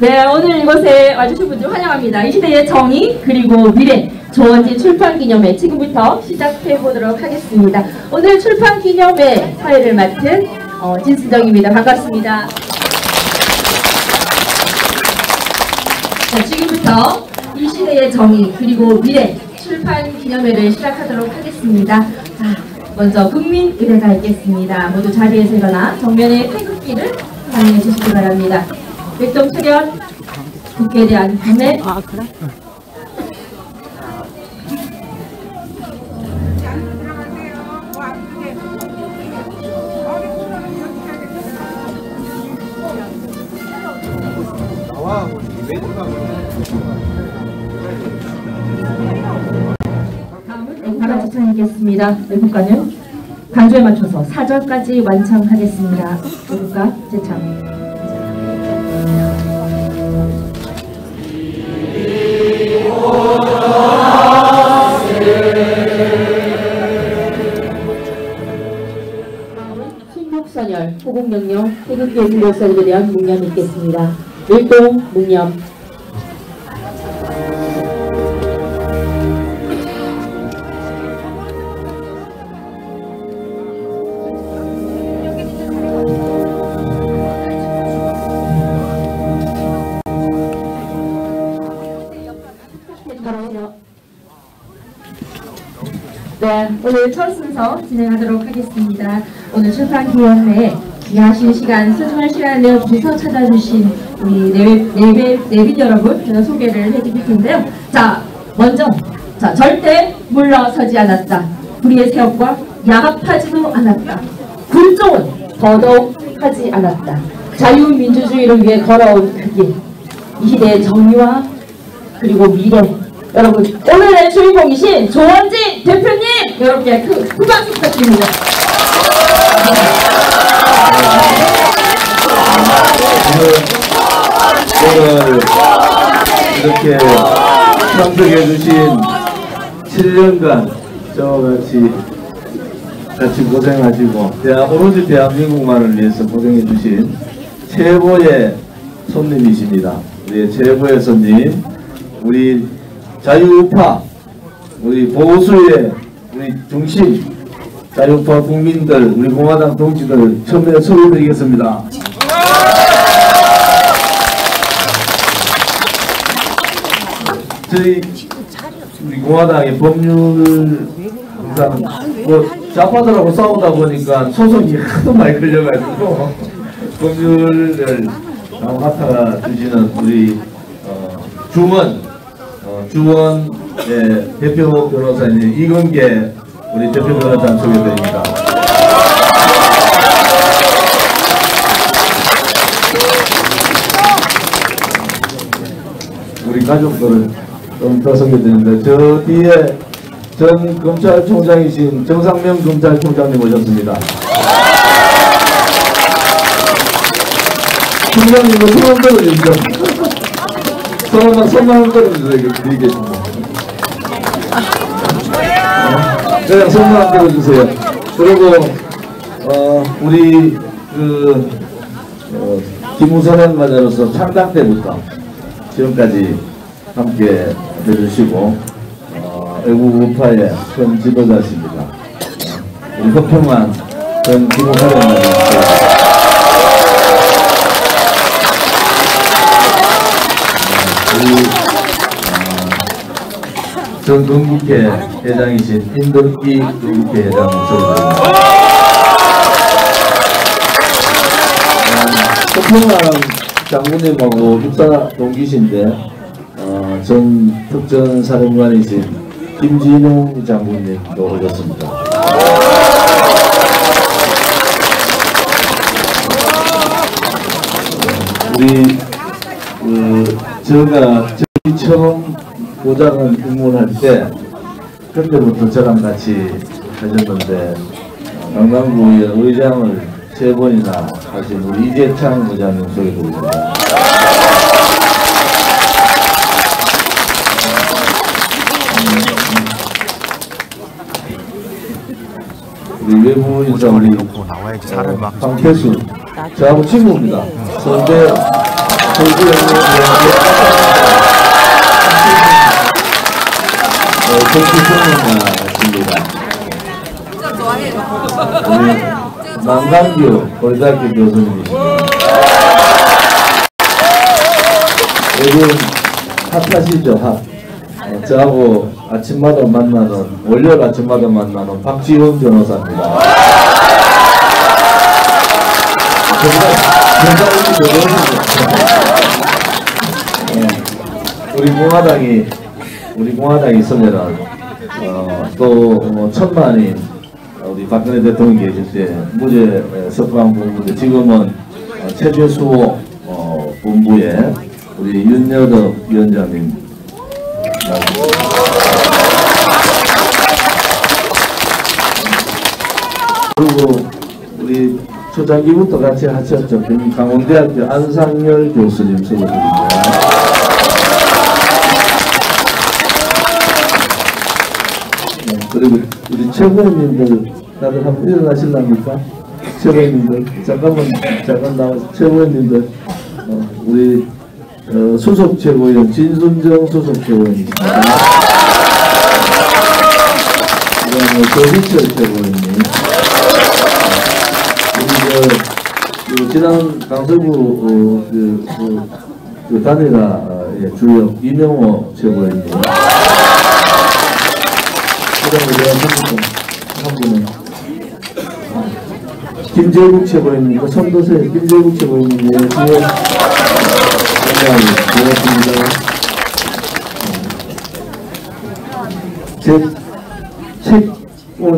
네, 오늘 이곳에 와주신 분들 환영합니다. 이 시대의 정의 그리고 미래 조원진 출판기념회 지금부터 시작해 보도록 하겠습니다. 오늘 출판기념회 사회를 맡은 진수정입니다. 반갑습니다. 자, 지금부터 이 시대의 정의 그리고 미래 출판기념회를 시작하도록 하겠습니다. 자, 먼저 국민의례가 있겠습니다. 모두 자리에서 일어나 정면에 태극기를 사용해 주시기 바랍니다. 백동 출연 국회에 대한 감회. 그래? 다음은 애국가 제창이겠습니다. 애국가는 간주에 맞춰서 4절까지 완성하겠습니다. 애국가 제창. 신목선열, 호국명령, 태극기 애국열사들에 대한 묵념이 있겠습니다. 일동 묵념. 네, 오늘 첫 순서 진행하도록 하겠습니다. 오늘 출판기념회에 귀하신 시간, 소중한 시간을 내어주셔서 찾아주신 우리 내빈 여러분, 제가 소개를 해드릴 텐데요. 자, 먼저, 절대 물러서지 않았다. 불의의 세력과 야합하지도 않았다. 군종은 더더욱 하지 않았다. 자유민주주의를 위해 걸어온 그 길. 이 시대의 정의와 그리고 미래. 여러분, 오늘의 주인공이신 조원진 대표님! 여러분께 큰 박수 부탁드립니다. 오늘 이렇게 참석해주신 7년간 저와 같이 고생하시고 오로지 대한민국만을 위해서 고생해주신 최고의 손님이십니다. 우리 최고의 손님, 우리 자유우파, 우리 보수의 우리 중심, 자유우파 국민들, 우리 공화당 동지들 처음에 소개드리겠습니다. 저희 우리 공화당의 법률을 항상 좌파들하고 싸우다 보니까 소송이 하도 많이 걸려가지고 법률을 맡아주시는 우리 주원 대표 변호사님 이건계 우리 대표 변호사 소개드립니다. 우리 가족들은 좀 더 소개드리는데 저 뒤에 전 검찰총장이신 정상명 검찰총장님 오셨습니다. 총장님은 손만 들어주시죠. 손만 들어주시겠습니다. 그냥 손만 들어주세요. 그리고 우리 김우선 관장으로서 창당 때부터 지금까지 함께 해주시고 애국우파의 큰 지도자십니다. 우리 허평만 전 김우선 관장님. 전 건국회 회장이신 인덕기 건국회 회장 소개드립니다. 허평만 장군님하고 육사 동기신데 전 특전사령관이신 김진용 장군님도 오셨습니다. 우리 제가 처음 보좌관 입문할 때 그때부터 저랑 같이 하셨는데 강남구의 의장을 3번이나 하신 우리 이재창 의장님 소개드립니다. 우리 외부 인사 우리 황태수 저하고 친구입니다. 선대 남강규 고려대학교 교수님이십니다. 요즘 핫하시죠, 핫. 저하고 아침마다 만나는, 월요일 아침마다 만나는 박지훈 변호사입니다. 우리 공화당이 있으면은, 또, 천만인, 우리 박근혜 대통령이 계실 때, 무죄 석방 본부인데, 지금은, 체제수호, 본부에, 우리 윤여덕 위원장님, 그리고, 우리 초창기부터 같이 하셨죠. 강원대학교 안상열 교수님 소개드립니다. 그리고 우리 최고위원님들 다들 한번 일어나실랍니까? 최고위원님들 잠깐 나와서 최고위원님들 우리 수석 최고위원 진순정 수석 최고위원입니다. 그다음에 조희철 최고위원님. 우리 지난 강서구 그 단일화 주역 이명호 최고위원님. 한 분은 김재국 최고위원님, 선도세 김재국 최고위원님 뒤에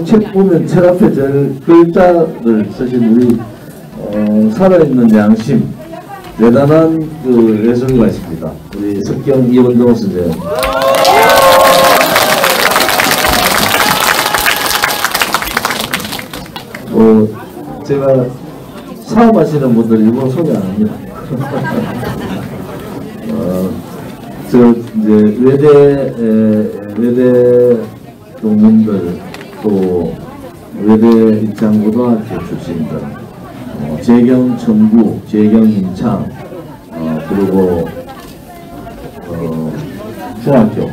책 보면 책 앞에 제일 글자를 쓰신 우리 살아있는 양심 대단한 그 예술가십니다. 우리 석경 이원동 선생님. 제가 사업하시는 분들 일부러 소개 안 합니다. 이제 외대 동문들 또 외대 입장고등학교 출신들, 재경 청구, 재경 인창, 그리고 중학교,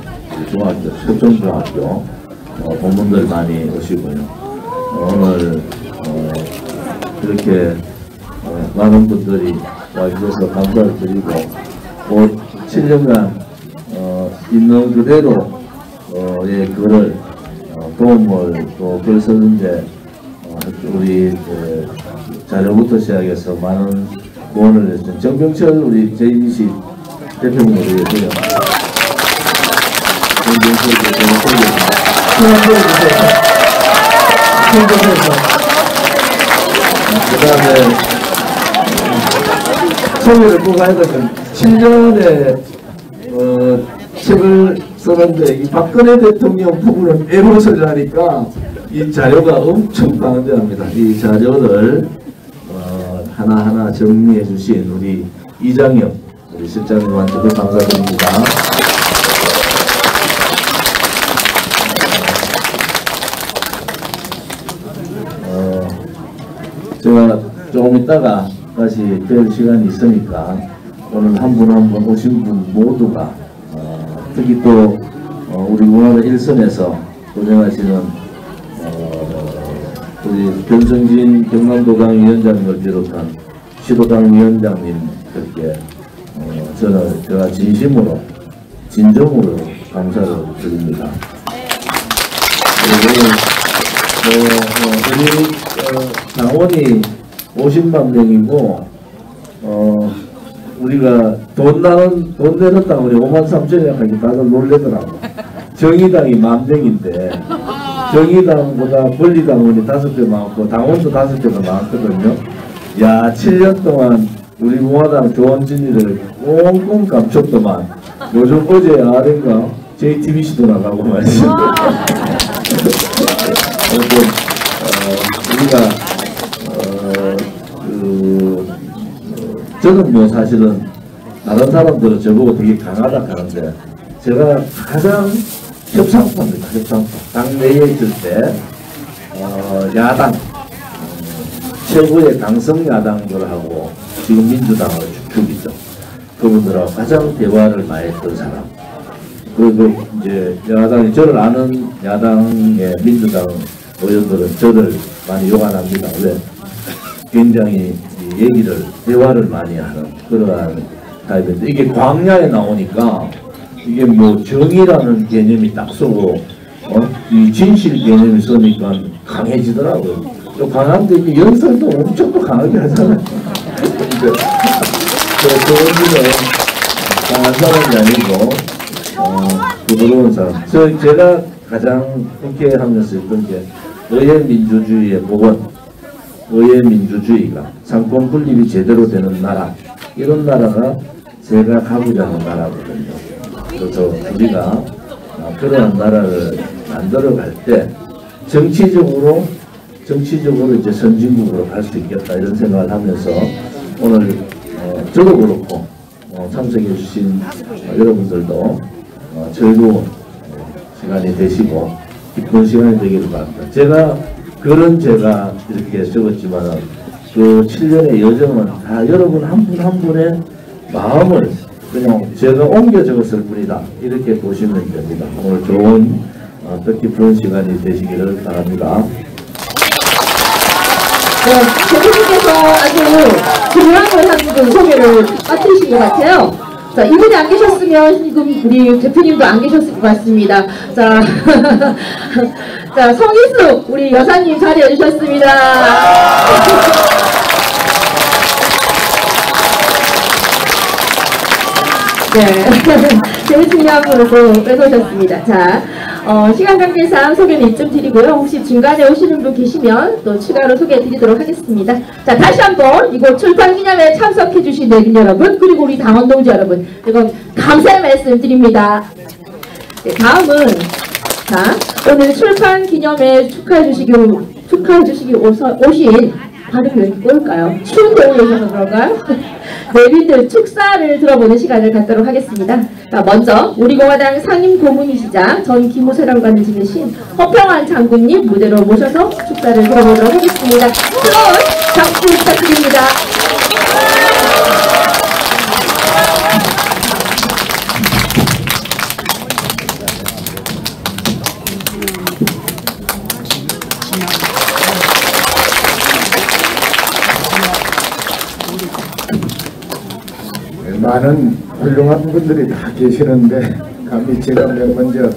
서천중학교 동문들 많이 오시고요. 오늘 이렇게 많은 분들이 와주셔서 감사를 드리고 7년간 있는 그대로 의 글을 도움을 또 글 쓰는데 우리 자료부터 시작해서 많은 후원을 해주신 정병철 우리 제20 대표님을 위해서요. 정병철 그 다음에 소개를 꼭 해야 되면 7년에 책을 쓰는데 이 박근혜 대통령 부분은 에로서를 하니까 이 자료가 엄청 방대합니다. 이 자료를 하나하나 정리해 주신 우리 이장혁 우리 실장님한테도 감사드립니다. 제가 조금 있다가 다시 뵐 시간이 있으니까 오늘 한 분 한 분 오신 분 모두가 특히 또 우리 문화의 일선에서 고생하시는 우리 변성진 경남도당 위원장님을 비롯한 시도당 위원장님들께 제가 진심으로 진정으로 감사를 드립니다. 우리 당원이 50만 명이고 우리가 돈 내는 당원이 5만 3천이라 하기 다들 놀래더라고. 정의당이 10,000명인데 정의당보다 권리당원이 5배 많고 당원도 5배가 많거든요. 야, 7년 동안 우리 공화당 조원진이를 꽁꽁 감췄더만 요즘 어제 아래인가 JTBC도 나가고 말이죠. 우리가 저는 뭐 사실은 다른 사람들은 저보고 되게 강하다 하는데 제가 가장 협상파입니다. 협상파. 당내에 있을 때 야당 최고의 강성 야당들하고 지금 민주당을 축이죠. 그분들하고 가장 대화를 많이 했던 사람. 그리고 이제 야당이 저를 아는 야당의 민주당 의원들은 저를 많이 욕 안 합니다. 왜? 굉장히 대화를 많이 하는 그러한 타입인데, 이게 광야에 나오니까 이게 뭐 정의라는 개념이 딱 쓰고 이 진실 개념이 쓰니까 강해지더라고요. 또 강한데 이게 연설도 엄청 또 강하게 하잖아요. 저분은 강한 사람이 아니고 부드러운 사람. 제가 가장 함께 하면서 했던 게 의회 민주주의의 복원, 의회 민주주의가 상권 분립이 제대로 되는 나라, 이런 나라가 제가 가고자 하는 나라거든요. 그래서 우리가 그러한 나라를 만들어갈 때 정치적으로 이제 선진국으로 갈 수 있겠다, 이런 생각을 하면서 오늘 저도 그렇고 참석해 주신 여러분들도 즐거운 시간이 되시고 기쁜 시간이 되기를 바랍니다. 제가 이렇게 적었지만 그 7년의 여정은 다 여러분 한 분 한 분의 마음을 그냥 제가 옮겨 적었을 뿐이다, 이렇게 보시면 됩니다. 오늘 좋은 뜻깊은 시간이 되시기를 바랍니다. 네, 대표님께서 아주 중요한 걸 가지고 소개를 맡으신 것 같아요. 자, 이분이 안 계셨으면 지금 우리 대표님도 안 계셨을 것 같습니다. 자, 자, 성희숙 우리 여사님 자리해 주셨습니다. 네, 제일 중요한 분으로 빼놓으셨습니다. 자, 시간 관계상 소개는 이쯤 드리고요. 혹시 중간에 오시는 분 계시면 또 추가로 소개해 드리도록 하겠습니다. 자, 다시 한번 이곳 출판기념회에 참석해 주신 내빈 여러분, 그리고 우리 당원 동지 여러분, 이건 감사의 말씀 드립니다. 네, 다음은 자, 오늘 출판기념회 축하해 주시기 오신 발음이 왜 이렇게 꼬일까요? 추운데 올라오셔서 그런가요? 내빈들 축사를 들어보는 시간을 갖도록 하겠습니다. 자, 먼저 우리 공화당 상임고문이시자 전 기무사령관을 지내신 허평환 장군님 무대로 모셔서 축사를 들어보도록 하겠습니다. 뜨거운 박수 부탁드립니다. 많은 훌륭한 분들이 다 계시는데 감히 제가 맨 먼저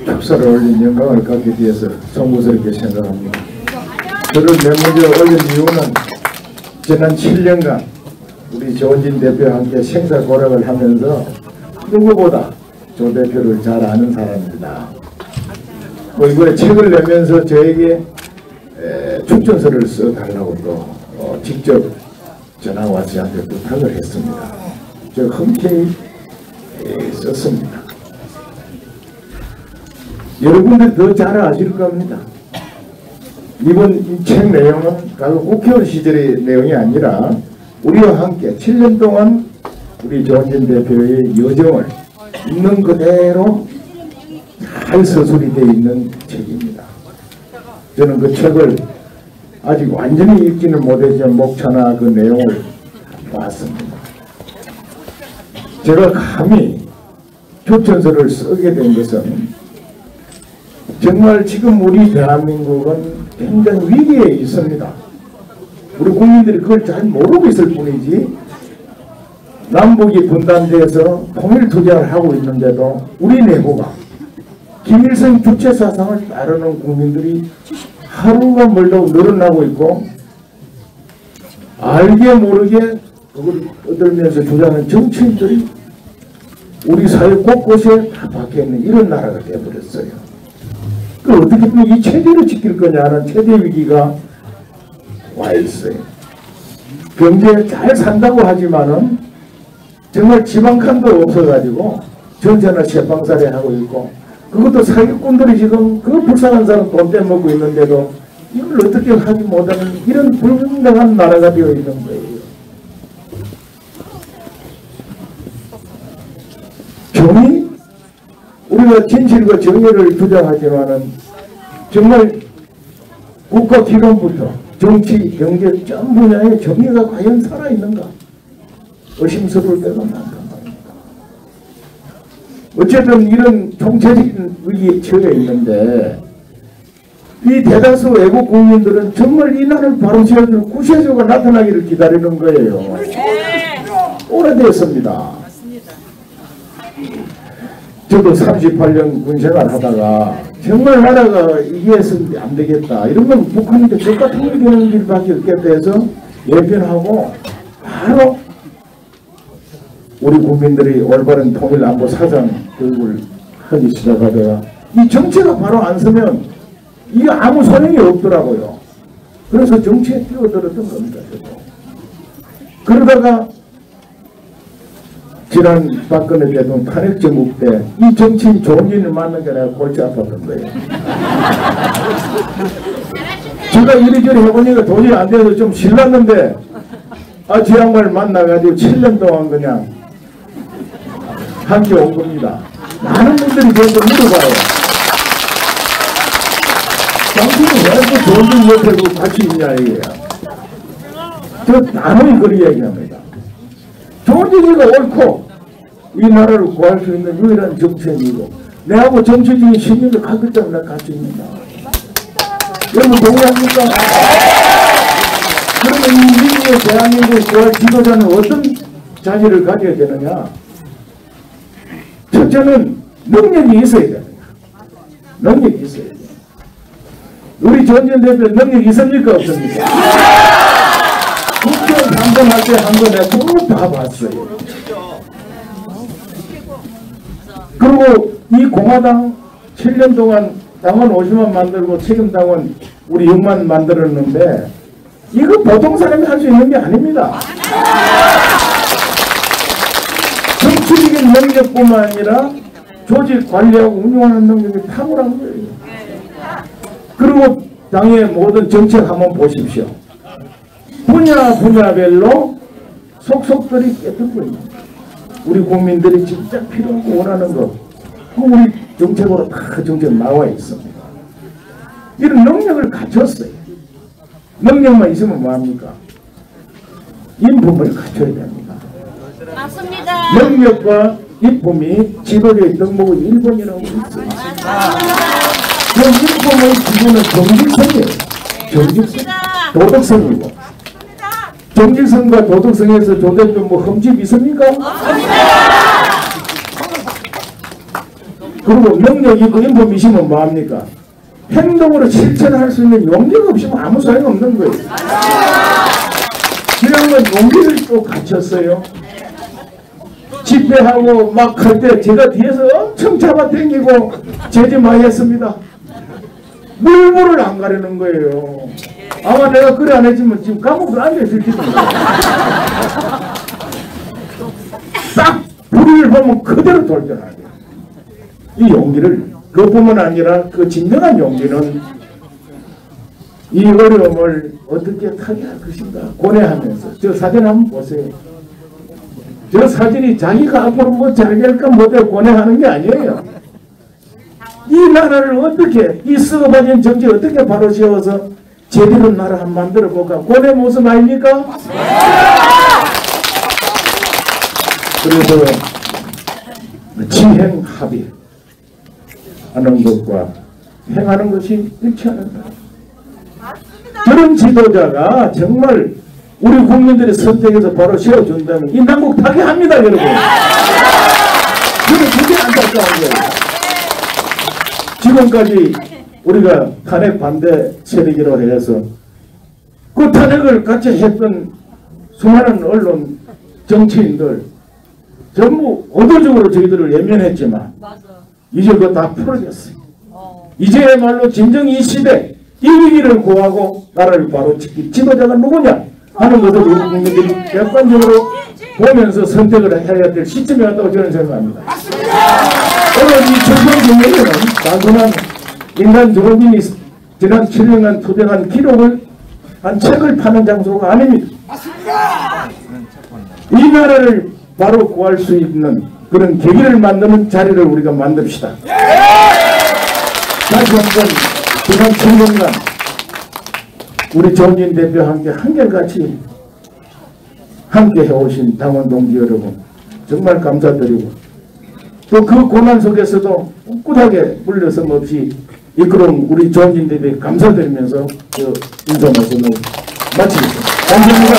축사를 올린 영광을 갖게 되어서 송구스럽게 생각합니다. 저를 맨 먼저 올린 이유는 지난 7년간 우리 조원진 대표와 함께 생사고락을 하면서 누구보다 조 대표를 잘 아는 사람입니다. 이번에 책을 내면서 저에게 추천서를 써달라고 또 직접 전화 와서 저한테 부탁을 했습니다. 저 흔쾌히 썼습니다. 여러분들 더 잘 아실 겁니다. 이번 이 책 내용은 과거 국회의원 시절의 내용이 아니라 우리와 함께 7년 동안 우리 조원진 대표의 여정을 있는 그대로 잘 서술이 되어 있는 책입니다. 저는 그 책을 아직 완전히 읽지는 못했지만 목차나 그 내용을 봤습니다. 제가 감히 추천서를 쓰게 된 것은 정말 지금 우리 대한민국은 굉장히 위기에 있습니다. 우리 국민들이 그걸 잘 모르고 있을 뿐이지, 남북이 분단돼서 통일투쟁을 하고 있는데도 우리 내부가 김일성 주체사상을 따르는 국민들이 하루가 멀다고 늘어나고 있고, 알게 모르게 그걸 얻으면서 주장하는 정치인들이 우리 사회 곳곳에 다 박혀있는 이런 나라가 되어버렸어요. 그 어떻게 이 체제를 지킬 거냐는 체제 위기가 와 있어요. 경제 잘 산다고 하지만은 정말 지방칸도 없어가지고 전세나 쇠방살이 하고 있고, 그것도 사기꾼들이 지금 그 불쌍한 사람 돈 떼먹고 있는데도 이걸 어떻게 하지 못하는 이런 불분명한 나라가 되어 있는 거예요. 정의? 우리가 진실과 정의를 주장하지만은 정말 국가기관부터 정치, 경제 전 분야에 정의가 과연 살아있는가? 의심스러울 때가 많단 말입니다. 어쨌든 이런 총체적인 위기에 처해 있는데 이 대다수 외국 국민들은 정말 이 나라를 바로 세워줄 구세주가 나타나기를 기다리는 거예요. 오래됐습니다. 저도 38년 군생활 하다가 정말 나라가 이해해서는 안 되겠다. 이러면 북한한테 적과 통일되는 길밖에 없겠다 해서 예편하고 바로 우리 국민들이 올바른 통일 안보 사상 교육을 하기 시작하다가 이 정체가 바로 안 서면 이게 아무 소용이 없더라고요. 그래서 정치에 뛰어들었던 겁니다. 저도. 그러다가 지난 박근혜 대통령 탄핵 정국 때 이 정치인 조원진을 만난 게 내가 골치 아팠던 거예요. 제가 이리저리 해보니까 도저히 안 돼서 좀 신났는데 저 양반을 만나가지고 7년 동안 그냥 함께 온 겁니다. 많은 분들이 저한테 물어봐요. 당신은 왜 또 조원진 옆에 같이 있냐 이게요. 저 단호히 그리 얘기합니다. 조원진이가 옳고 이 나라를 구할 수 있는 유일한 정치인이고 내하고 정치적인 신념을 갖기 때문에 같이 있는다. 여러분 동의합니까? 그러면 이 위기의 대한민국을 구할 지도자는 어떤 자질을 가져야 되느냐? 첫째는 능력이 있어야 됩니다. 능력이 있어야 돼요. 우리 전전 대표 능력이 있습니까? 없습니까? 국정 감정할 때 한 거 내가 쭉 다 봤어요. 그리고 이 공화당 7년 동안 당원 50만 만들고 책임당원 우리 6만 만들었는데 이거 보통 사람이 할 수 있는 게 아닙니다. 정치적인 능력뿐만 아니라 조직 관리하고 운영하는 능력이 탁월한 거예요. 그리고 당의 모든 정책 한번 보십시오. 분야별로 속속들이 깨뜨리고 있는 우리 국민들이 진짜 필요하고 원하는 거 우리 정책으로 다 정책 나와 있습니다. 이런 능력을 갖췄어요. 능력만 있으면 뭐합니까? 인품을 갖춰야 됩니다. 맞습니다. 능력과 인품이 지도자의 덕목의 1번이라고 있어요. 그 인품의 기준은 정직성이에요. 정직성, 도덕성이고 정직성과 도덕성에서 조 대표 뭐 흠집 있습니까? 그리고 능력이 있고 인품이 있으면 뭐합니까? 행동으로 실천할 수 있는 용기가 없으면 아무 소용 없는 거예요. 이런 건 용기를 또 갖췄어요. 집회하고 막 할 때 제가 뒤에서 엄청 잡아당기고 제지 많이 했습니다. 물불을 안 가리는 거예요. 아마 내가 그래 안 했지만 지금 감옥에 앉아있을 텐데. 딱 불의를 보면 그대로 돌변하게. 이 용기를 그뿐만 아니라 그 진정한 용기는 이 어려움을 어떻게 타개할 것인가 고뇌하면서 저 사진 한번 보세요. 저 사진이 자기가 앞으로 뭐 잘될까 못할 고뇌하는 게 아니에요. 이 나라를 어떻게 이 썩어버린 정치 어떻게 바로 세워서 제대로 나라 한번 만들어 볼까 고뇌 모습 아닙니까? 그래서 지행 합의 하는 것과 행하는 것이 일치하는다. 저런 지도자가 정말 우리 국민들의 선택에서 바로 세워준다면 이 난국 타개합니다, 여러분. 저는 그게 안타까운 거예요. 지금까지 우리가 탄핵 반대 세력이라고 해서 그 탄핵을 같이 했던 수많은 언론 정치인들 전부 의도적으로 저희들을 예면했지만 이제 그거 다 풀어졌어요. 이제야말로 진정 이 시대 이 위기를 구하고 나라를 바로 지킬 지도자가 누구냐 하는 것을 우리 국민들이 객관적으로 보면서 선택을 해야 될 시점이 왔다고 저는 생각합니다. 오늘 이 청평진에는 단순한 인간 조rob인이 지난 7년간 투쟁한 기록을 한 책을 파는 장소가 아닙니다. 이 나라를 바로 구할 수 있는 그런 계기를 만드는 자리를 우리가 만듭시다. 다시 한번 지난 7년간 우리 조원진 대표와 함께 한결같이 함께 해오신 당원 동지 여러분 정말 감사드리고 또 그 고난 속에서도 꿋꿋하게 물러섬 없이 이끌어온 우리 조원진 대표에 감사드리면서 인사 말씀을 마치겠습니다. 감사합니다.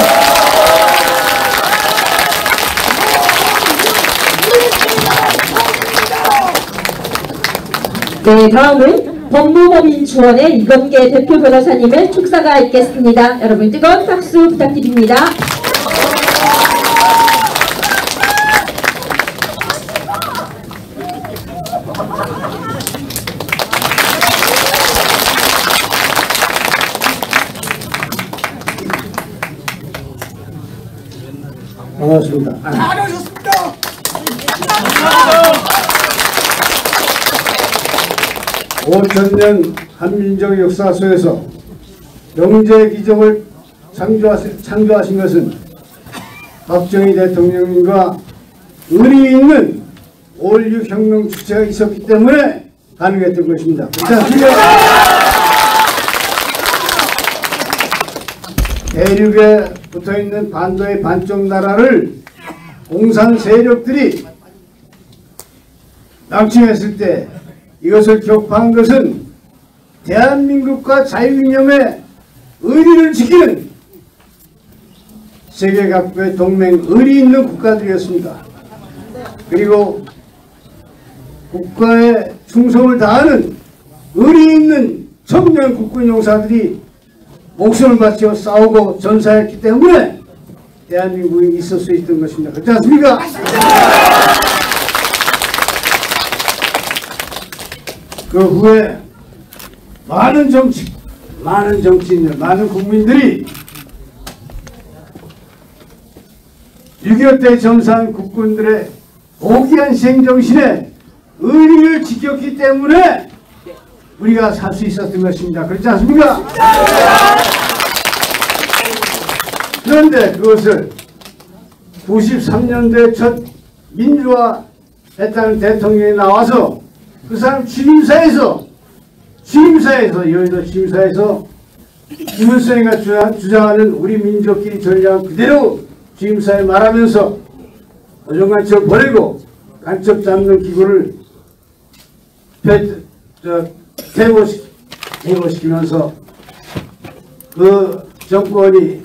네, 다음은 법무법인주원의 이건계 대표 변호사님의 축사가 있겠습니다. 여러분 뜨거운 박수 부탁드립니다. 반갑습니다. 잘하셨습니다. (5,000년) 한민족 역사 속에서 경제 기적을 창조하신 것은 박정희 대통령님과 의리 있는 5.16 혁명 주체가 있었기 때문에 가능했던 것입니다. 그렇지 않습니까? 대륙에 붙어있는 반도의 반쪽 나라를 공산 세력들이 낭침했을 때 이것을 격파한 것은 대한민국과 자유이념의 의리를 지키는 세계 각국의 동맹 의리 있는 국가들이었습니다. 그리고 국가에 충성을 다하는 의리 있는 청년 국군 용사들이 목숨을 바쳐 싸우고 전사했기 때문에 대한민국이 있을 수 있던 것입니다. 그렇지 않습니까? 그 후에 많은 정치인들, 많은 국민들이 6.25 때 전사한 국군들의 고귀한 희생정신에 의리를 지켰기 때문에 우리가 살 수 있었던 것입니다. 그렇지 않습니까? 그런데 그것을 93년도에 첫 민주화했다는 대통령이 나와서 그 사람 여의도 취임사에서 김일성이가 주장하는 우리 민족끼리 전략 그대로 취임사에 말하면서 오종간첩 버리고 간첩 잡는 기구를 퇴보시키면서 그 정권이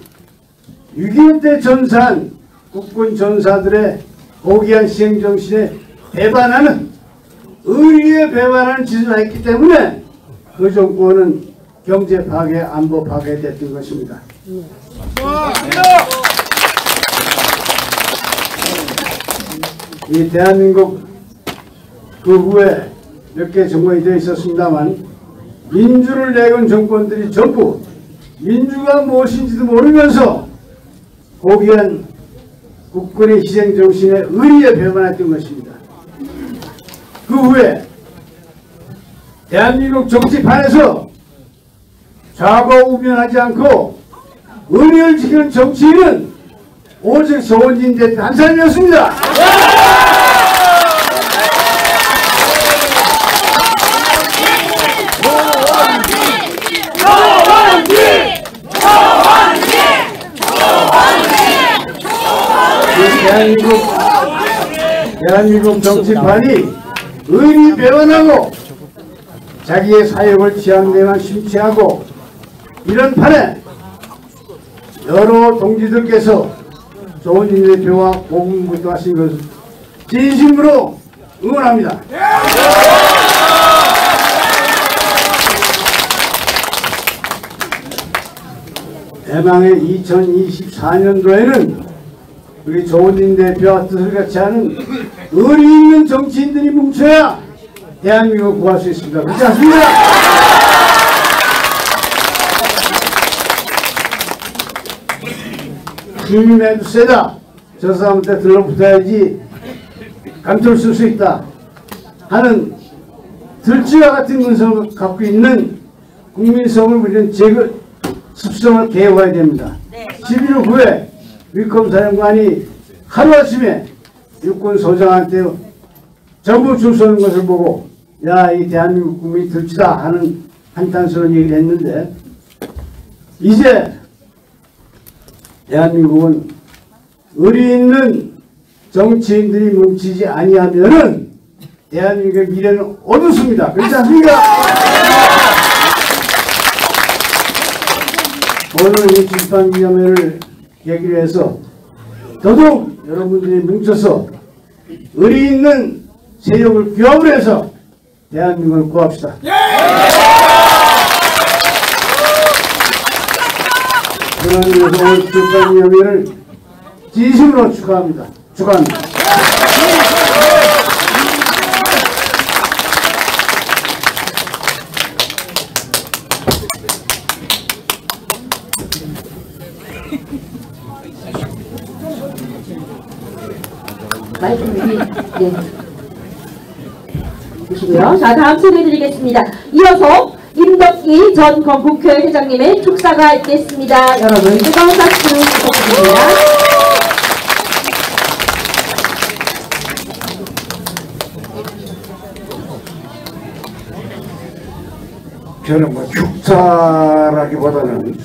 6.25 때 전사한 국군 전사들의 고귀한 희생정신에 배반하는 의리에 배반하는 짓을 했기 때문에 그 정권은 경제 파괴, 안보 파괴됐던 것입니다. 이 대한민국 그 후에 몇 개 정권이 되어 있었습니다만 민주를 내건 정권들이 전부 민주가 무엇인지도 모르면서 고귀한 국군의 희생정신에 의리에 배반했던 것입니다. 그 후에 대한민국 정치판에서 좌고우면하지 않고 의리를 지키는 정치인은 오직 조원진 대표 한 사람이었습니다. 대한민국 정치판이 의리 배반하고 자기의 사역을 취한 데만 심취하고 이런 판에 여러 동지들께서 조원진 대표와 고군분투하신 것을 진심으로 응원합니다. 대망의 2024년도에는 우리 조원진 대표와 뜻을 같이 하는 의리 있는 정치인들이 뭉쳐야 대한민국을 구할 수 있습니다. 그렇지 않습니까? 힘에도 세다. 저 사람한테 들러붙어야지 감투를 쓸 수 있다 하는 들쥐와 같은 근성을 갖고 있는 국민성을 우리는 습성을 개혁해야 됩니다. 11월 9에 위컴 사령관이 하루아침에 육군 소장한테 전부 줄 서는 것을 보고 야, 이 대한민국 국민이 들치다 하는 한탄스러운 얘기를 했는데 이제 대한민국은 의리 있는 정치인들이 뭉치지 아니하면은 대한민국의 미래는 어둡습니다. 그렇지 않습니까? 오늘 이 출판기념회를 계기로 해서 더더욱 여러분들이 뭉쳐서 의리 있는 세력을 규합을 해서 대한민국을 구합시다. 그런 의미에서 오늘 출판기념회를 진심으로 축하합니다. 축하합니다. 마이크 네. 보시고요. 자, 다음 소개해드리겠습니다. 이어서 임덕기 전 건국회 회장님의 축사가 있겠습니다. 여러분 뜨거운 박수 부탁드립니다. 저는 뭐 축사라기보다는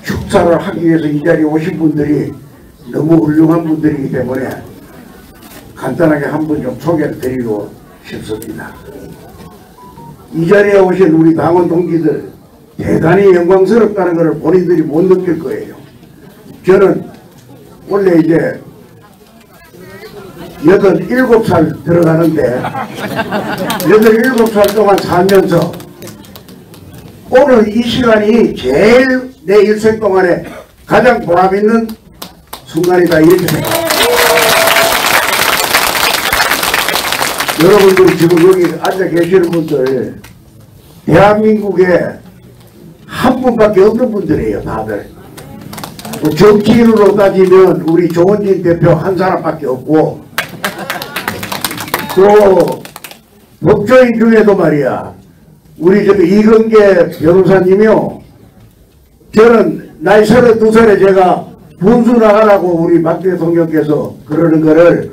축사를 하기 위해서 이 자리에 오신 분들이 너무 훌륭한 분들이기 때문에 간단하게 한번 좀 소개를 드리고 싶습니다. 이 자리에 오신 우리 당원 동지들 대단히 영광스럽다는 것을 본인들이 못 느낄 거예요. 저는 원래 이제 87살 들어가는데 87살 동안 살면서 오늘 이 시간이 제일 내 일생 동안에 가장 보람있는 순간이다 이렇게 생각합니다. 여러분들 지금 여기 앉아 계시는 분들 대한민국에 한 분밖에 없는 분들이에요. 다들 정치인으로 따지면 우리 조원진 대표 한 사람밖에 없고 또 법조인 중에도 말이야 우리 이근계 변호사님이요 저는 나이 32살에 제가 분수 나가라고 우리 박 대통령께서 그러는 거를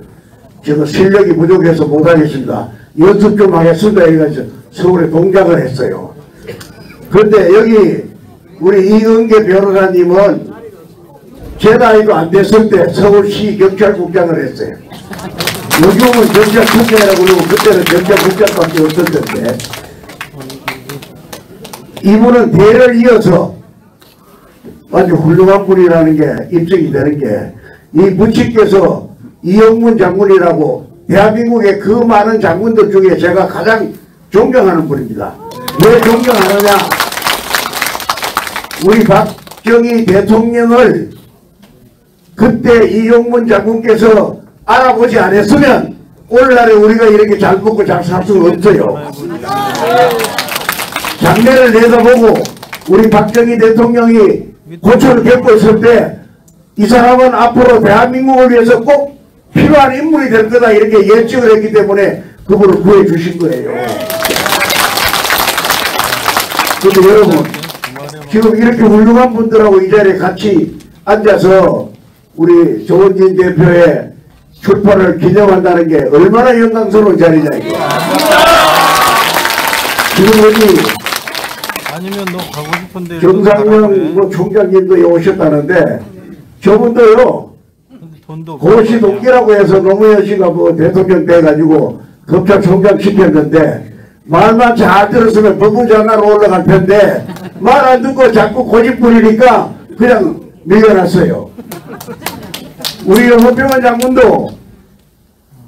제가 실력이 부족해서 못하겠습니다. 연습 좀 하겠습니다. 이래서 서울에 동작을 했어요. 그런데 여기 우리 이은계 변호사님은 제 나이도 안 됐을 때 서울시 경찰국장을 했어요. 요즘은 경찰국장이라고 그러고 그때는 경찰국장밖에 없었는데 이분은 대를 이어서 아주 훌륭한 분이라는 게 입증이 되는 게 이 부친께서 이영문 장군이라고 대한민국의 그 많은 장군들 중에 제가 가장 존경하는 분입니다. 왜 존경하느냐? 우리 박정희 대통령을 그때 이영문 장군께서 알아보지 않았으면 오늘날에 우리가 이렇게 잘 먹고 잘 살 수는 없어요. 장래를 내다보고 우리 박정희 대통령이 고초를 겪고 있을 때 이 사람은 앞으로 대한민국을 위해서 꼭 필요한 인물이 될 거다 이렇게 예측을 했기 때문에 그분을 구해 주신 거예요. 그런데 여러분 지금 이렇게 훌륭한 분들하고 이 자리에 같이 앉아서 우리 조원진 대표의 출판을 기념한다는 게 얼마나 영광스러운 자리냐 이거. 지금 여기 아니면 너 가고 싶은데 정상영 뭐 총장님도 오셨다는데 저분도요 고시 동기라고 해서 노무현 씨가 뭐 대통령 돼가지고 검찰총장 시켰는데 말만 잘 들었으면 법무장관으로 올라갈 텐데 말 안 듣고 자꾸 고집 부리니까 그냥 밀려났어요. 우리 허평원 장군도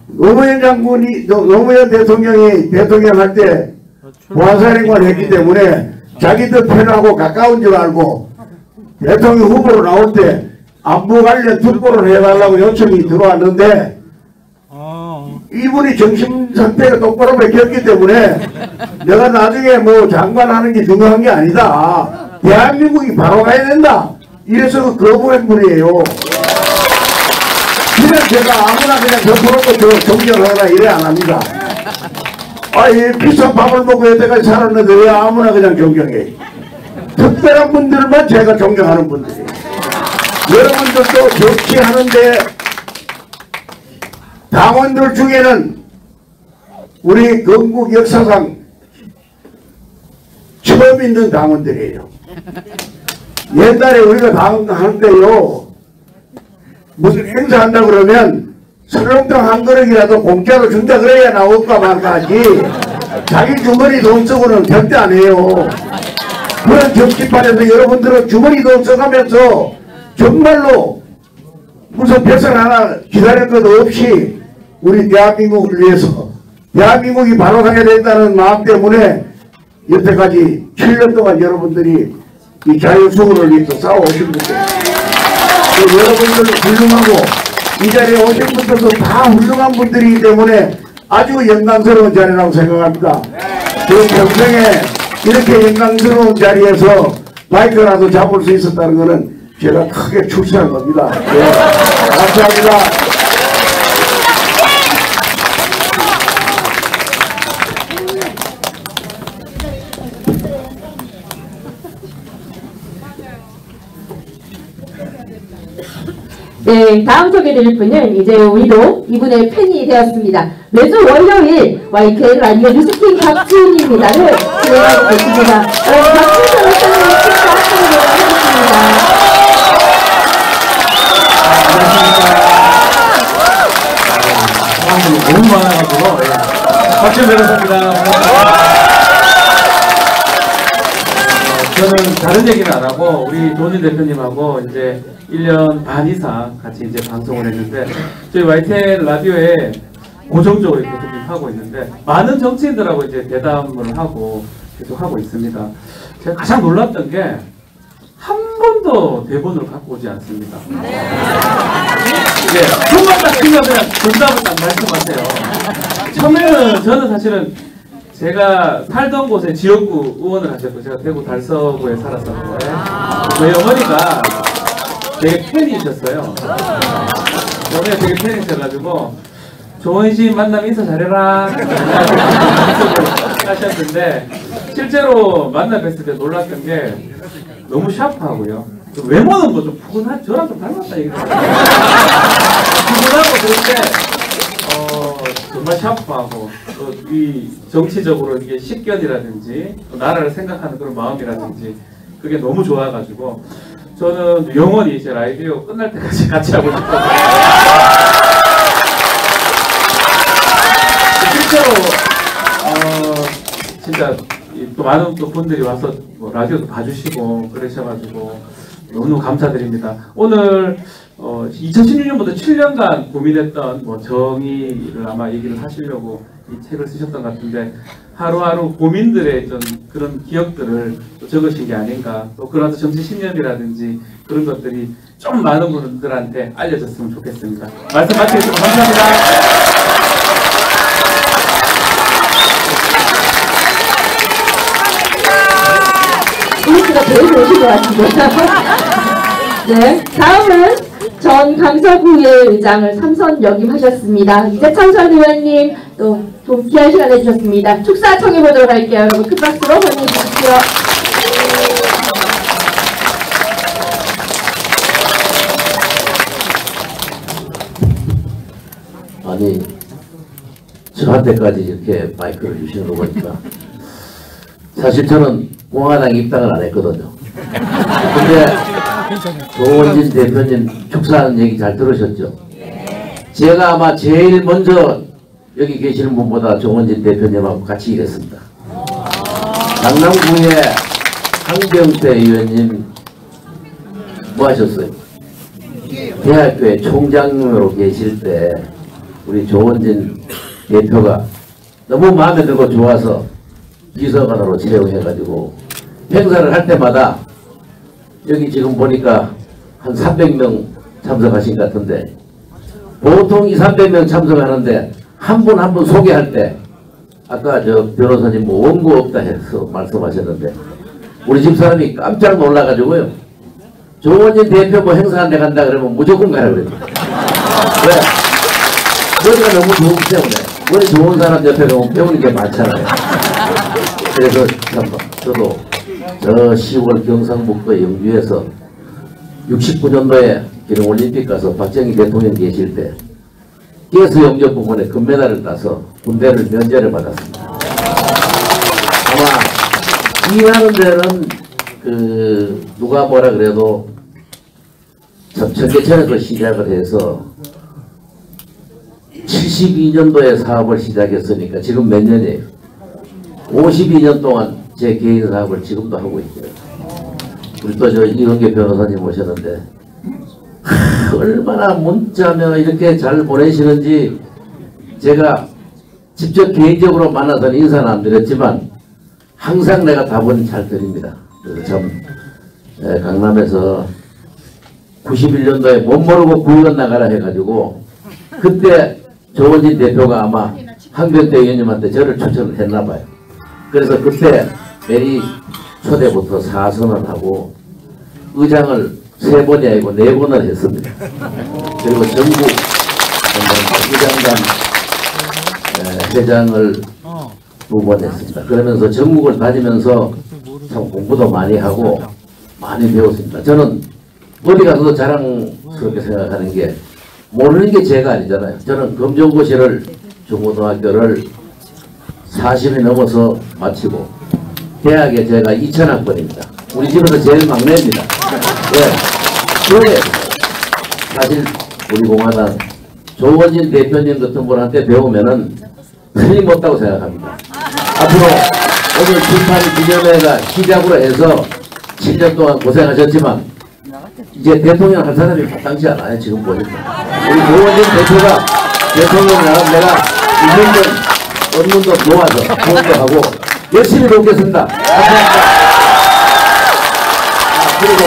노무현 대통령이 대통령 할 때 보안사령관 했기 때문에 자기들 편하고 가까운 줄 알고 대통령 후보로 나올 때 안보 관련 특보를 해달라고 요청이 들어왔는데 이분이 정신상태가 똑바로 맥혔기 때문에 내가 나중에 뭐 장관하는 게 중요한 게 아니다. 대한민국이 바로 가야 된다. 이래서 거부한 분이에요. 그냥 제가 아무나 그냥 덮어놓고 존경하라 이래 안 합니다. 아이 비싼 밥을 먹고 여태까지 살았는데 왜 아무나 그냥 존경해. 특별한 분들만 제가 존경하는 분들이에요. 여러분들도 정치하는데 당원들 중에는 우리 건국 역사상 처음 있는 당원들이에요. 옛날에 우리가 당원할 때요 무슨 행사한다 그러면 설렁탕 한 그릇이라도 공짜로 준다 그래야 나올까 말까 하지 자기 주머니 돈 쓰고는 절대 안 해요. 그런 정치판에서 여러분들은 주머니 돈 써가면서 정말로 무슨 벼슬 하나 기다릴 것도 없이 우리 대한민국을 위해서 대한민국이 바로 가야 된다는 마음 때문에 여태까지 7년 동안 여러분들이 이 자유수군을 위해서 싸워오신 분들 여러분들도 훌륭하고 이 자리에 오신 분들도 다 훌륭한 분들이기 때문에 아주 영광스러운 자리라고 생각합니다. 저 평생에 이렇게 영광스러운 자리에서 마이크라도 잡을 수 있었다는 것은 제가 크게 출세한 겁니다. 네, 감사합니다. 네, 다음 소개드릴 분은 이제 우리도 이분의 팬이 되었습니다. 매주 월요일 YK 라디오 뉴스킹 박지훈입니다를 진행하고 계십니다. 박지훈 선생님 식사하도록 하겠습니다. 사람들이 너무 많아가지고 박지훈 변호사입니다. 저는 다른 얘기는 안 하고 우리 조원진 대표님하고 이제 1년 반 이상 같이 이제 방송을 했는데 저희 YTN 라디오에 고정적으로 계속 하고 있는데 많은 정치인들하고 이제 대담을 하고 계속 하고 있습니다. 제가 가장 놀랐던 게 한 번도 대본을 갖고 오지 않습니다. 이게 손만 딱 치면 그냥 정답을 딱 말씀하세요. 처음에는 저는 사실은 제가 살던 곳에 지역구 의원을 하셨고 제가 대구 달서구에 살았었는데 저희 어머니가 되게 팬이셨어요. 어머니가 되게 팬이셔가지고 조원진 만나면 인사 잘해라 하셨는데 실제로 만나 뵀을 때 놀랐던 게 너무 샤프하고요. 외모는 뭐 좀 푸근한 저랑 좀 닮았다 얘기해요. 푸근하고 그런데 정말 샤프하고 또 이 정치적으로 이게 식견이라든지 또 나라를 생각하는 그런 마음이라든지 그게 너무 좋아가지고 저는 영원히 제 라디오 끝날 때까지 같이 하고 싶어요. 실제로 진짜 또 많은 또 분들이 와서 뭐 라디오도 봐주시고 그러셔가지고 너무 감사드립니다. 오늘 2016년부터 7년간 고민했던 뭐 정의를 아마 얘기를 하시려고 이 책을 쓰셨던 것 같은데 하루하루 고민들의 좀 그런 기억들을 또 적으신 게 아닌가. 또 그런 정치 신념이라든지 그런 것들이 좀 많은 분들한테 알려졌으면 좋겠습니다. 말씀 마치겠습니다. 감사합니다. 이미지가 제일 좋으신 것 같은데요. 네, 다음은 전 강서구의 의장을 3선 역임하셨습니다. 이재창 전 의원님 또 좀 귀한 시간 내주셨습니다. 축사 청해보도록 할게요. 여러분 큰 박수로 환영해 주십시오. 아니 저한테까지 이렇게 마이크를 주시는 거 보니까 사실 저는 공화당 입당을 안 했거든요. 근데 조원진 대표님 축사하는 얘기 잘 들으셨죠? 제가 아마 제일 먼저 여기 계시는 분보다 조원진 대표님하고 같이 일했습니다. 강남구의 황병태 의원님 뭐 하셨어요? 대학교에 총장으로 계실 때 우리 조원진 대표가 너무 마음에 들고 좋아서 비서관으로 채용해가지고 행사를 할 때마다 여기 지금 보니까 한 300명 참석하신 것 같은데 보통 200~300명 참석하는데 한 분 한 분 소개할 때 아까 저 변호사님 뭐 원고 없다 해서 말씀하셨는데 우리 집사람이 깜짝 놀라가지고요. 조원진 대표 뭐 행사한데 간다 그러면 무조건 가라 그래요. 왜? 머리가 너무 좋기 때문에 머리 좋은 사람 옆에 가면 배우는 게 많잖아요. 그래서 참 저도 저 10월 경상북도 영주에서 69년도에 기능올림픽 가서 박정희 대통령 계실 때 가스 용접 부문에 금메달을 따서 군대를 면제를 받았습니다. 아마 일하는 데는 누가 뭐라 그래도 청계천에서 시작을 해서 72년도에 사업을 시작했으니까 지금 몇 년이에요? 52년 동안 제 개인 사업을 지금도 하고 있고요. 우리 또 저 이은계 변호사님 오셨는데 얼마나 문자며 이렇게 잘 보내시는지 제가 직접 개인적으로 만나서는 인사는 안 드렸지만 항상 내가 답은 잘 드립니다. 그래서 참 강남에서 91년도에 못 모르고 구의원 나가라 해가지고 그때 조원진 대표가 아마 황병태 의원님한테 저를 추천을 했나봐요. 그래서 그때 메리 초대부터 4선을 하고 의장을 3번이 아니고 4번을 했습니다. 그리고 전국 의장단 회장을 2번 했습니다. 그러면서 전국을 다니면서 참 공부도 많이 하고 많이 배웠습니다. 저는 어디 가서도 자랑스럽게 생각하는 게 모르는 게 죄가 아니잖아요. 저는 검정고시를 중고등학교를 40이 넘어서 마치고 대학에 제가 2000학번입니다. 우리 집에서 제일 막내입니다. 왜? 사실 우리 공화당 조원진 대표님 같은 분한테 배우면은 틀림없다고 생각합니다. 앞으로 오늘 출판 기념회가 시작으로 해서 7년 동안 고생하셨지만 이제 대통령 할 사람이 마땅치 않아요. 지금 보니까 우리 조원진 대표가 대통령 나가면 내가 있는 언론도 모아서 공부도 하고 열심히 돕겠습니다. 그리고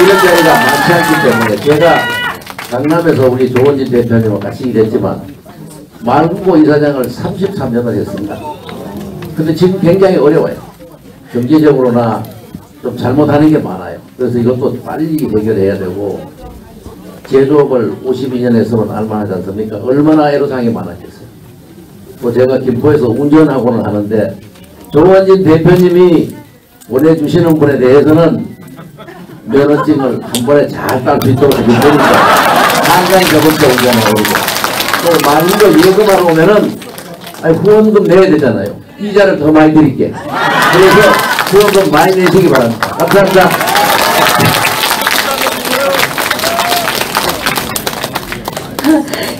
이런 자리가 많지 않기 때문에 제가 강남에서 우리 조원진 대표님과 같이 일했지만 말국보 이사장을 33년을 했습니다. 근데 지금 굉장히 어려워요. 경제적으로나 좀 잘못하는 게 많아요. 그래서 이것도 빨리 해결해야 되고 제조업을 52년 했으면 알만하지 않습니까? 얼마나 애로사항이 많았겠어요. 또 제가 김포에서 운전학원을 하는데 조원진 대표님이 보내주시는 분에 대해서는 면허증을 한 번에 잘 딸 수 있도록 해주니까 한강 저번째 운전하고 또 만일로 예금하러 오면은 후원금 내야 되잖아요. 이자를 더 많이 드릴게. 그래서 후원금 많이 내시기 바랍니다. 감사합니다.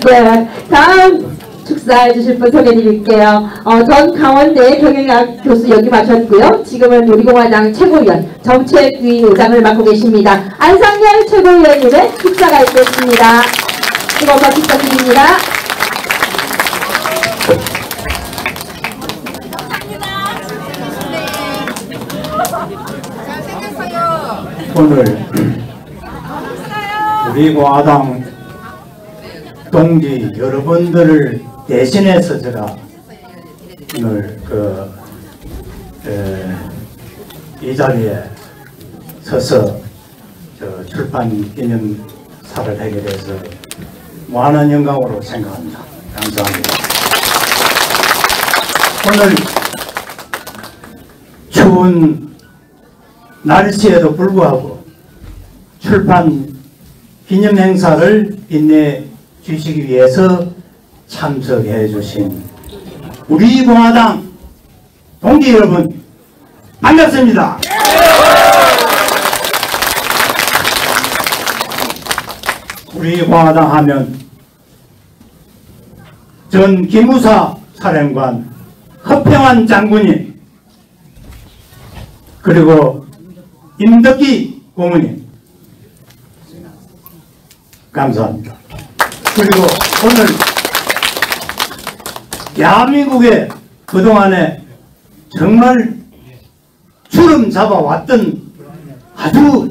네, 다음 축사해 주실 분 소개해 드릴게요. 전 강원대 경영학 교수 역임하셨고요. 지금은 우리공화당 최고위원 정책위 의장을 맡고 계십니다. 안상열 최고위원님의 축사가 있겠습니다. 뜨거운 박수 부탁드립니다. 오늘 우리 공화당 동지 여러분들을 대신해서 제가 오늘 이 자리에 서서 출판 기념사를 하게 돼서 무한한 영광으로 생각합니다. 감사합니다. 오늘 추운 날씨에도 불구하고 출판 기념 행사를 빛내 주시기 위해서 참석해 주신 우리 공화당 동지 여러분 반갑습니다. 우리 공화당 하면 전 기무사 사령관 허평환 장군님 그리고 임덕기 고문님 감사합니다. 그리고 오늘 대한민국에 그동안에 정말 주름 잡아왔던 아주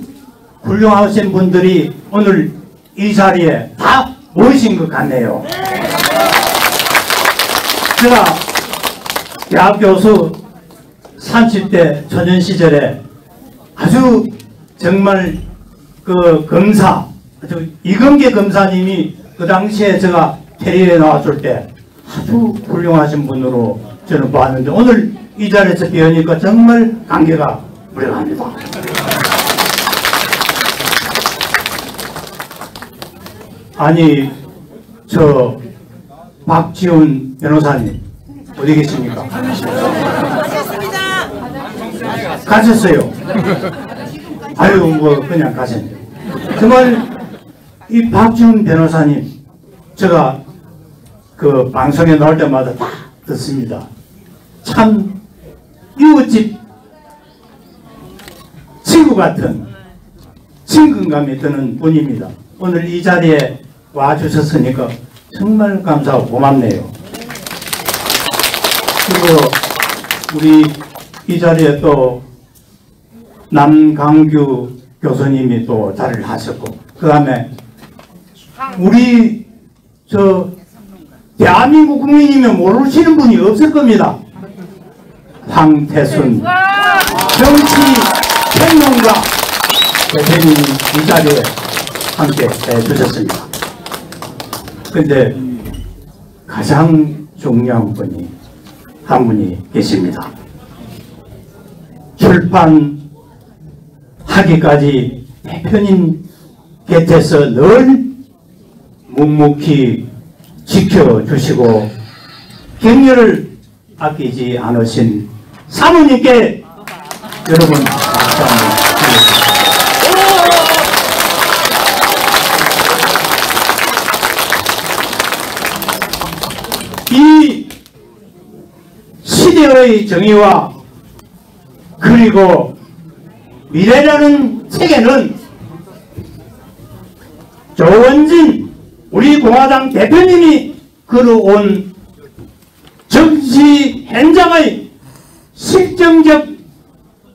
훌륭하신 분들이 오늘 이 자리에 다 모이신 것 같네요. 제가 대학 교수 30대 초년 시절에 아주 정말 그 검사 아주 이건계 검사님이 그 당시에 제가 테레비에 나왔을 때 아주 훌륭하신 분으로 저는 봤는데 오늘 이 자리에서 뵈니까 정말 감개가 무량합니다. 아니 저 박지훈 변호사님 어디 계십니까? 가셨어요. 아유 뭐 그냥 가셨네요. 정말 이 박지훈 변호사님, 제가 그 방송에 나올 때마다 다 듣습니다. 참 이웃집 친구 같은 친근감이 드는 분입니다. 오늘 이 자리에 와주셨으니까 정말 감사하고 고맙네요. 그리고 우리 이 자리에 또 남강규 교수님이 또 자리를 하셨고, 그 다음에 우리 대한민국 국민이면 모르시는 분이 없을 겁니다. 황태순 정치평론가 대표님이 이 자리에 함께 해주셨습니다. 근데 가장 중요한 분이 한 분이 계십니다. 출판하기까지 대표님 곁에서 늘 묵묵히 지켜주시고 격려를 아끼지 않으신 사모님께 여러분 박수 한번 드리겠습니다. 이 시대의 정의와 그리고 미래라는 책에는 조원진 우리 공화당 대표님이 걸어온 정치 현장의 실정적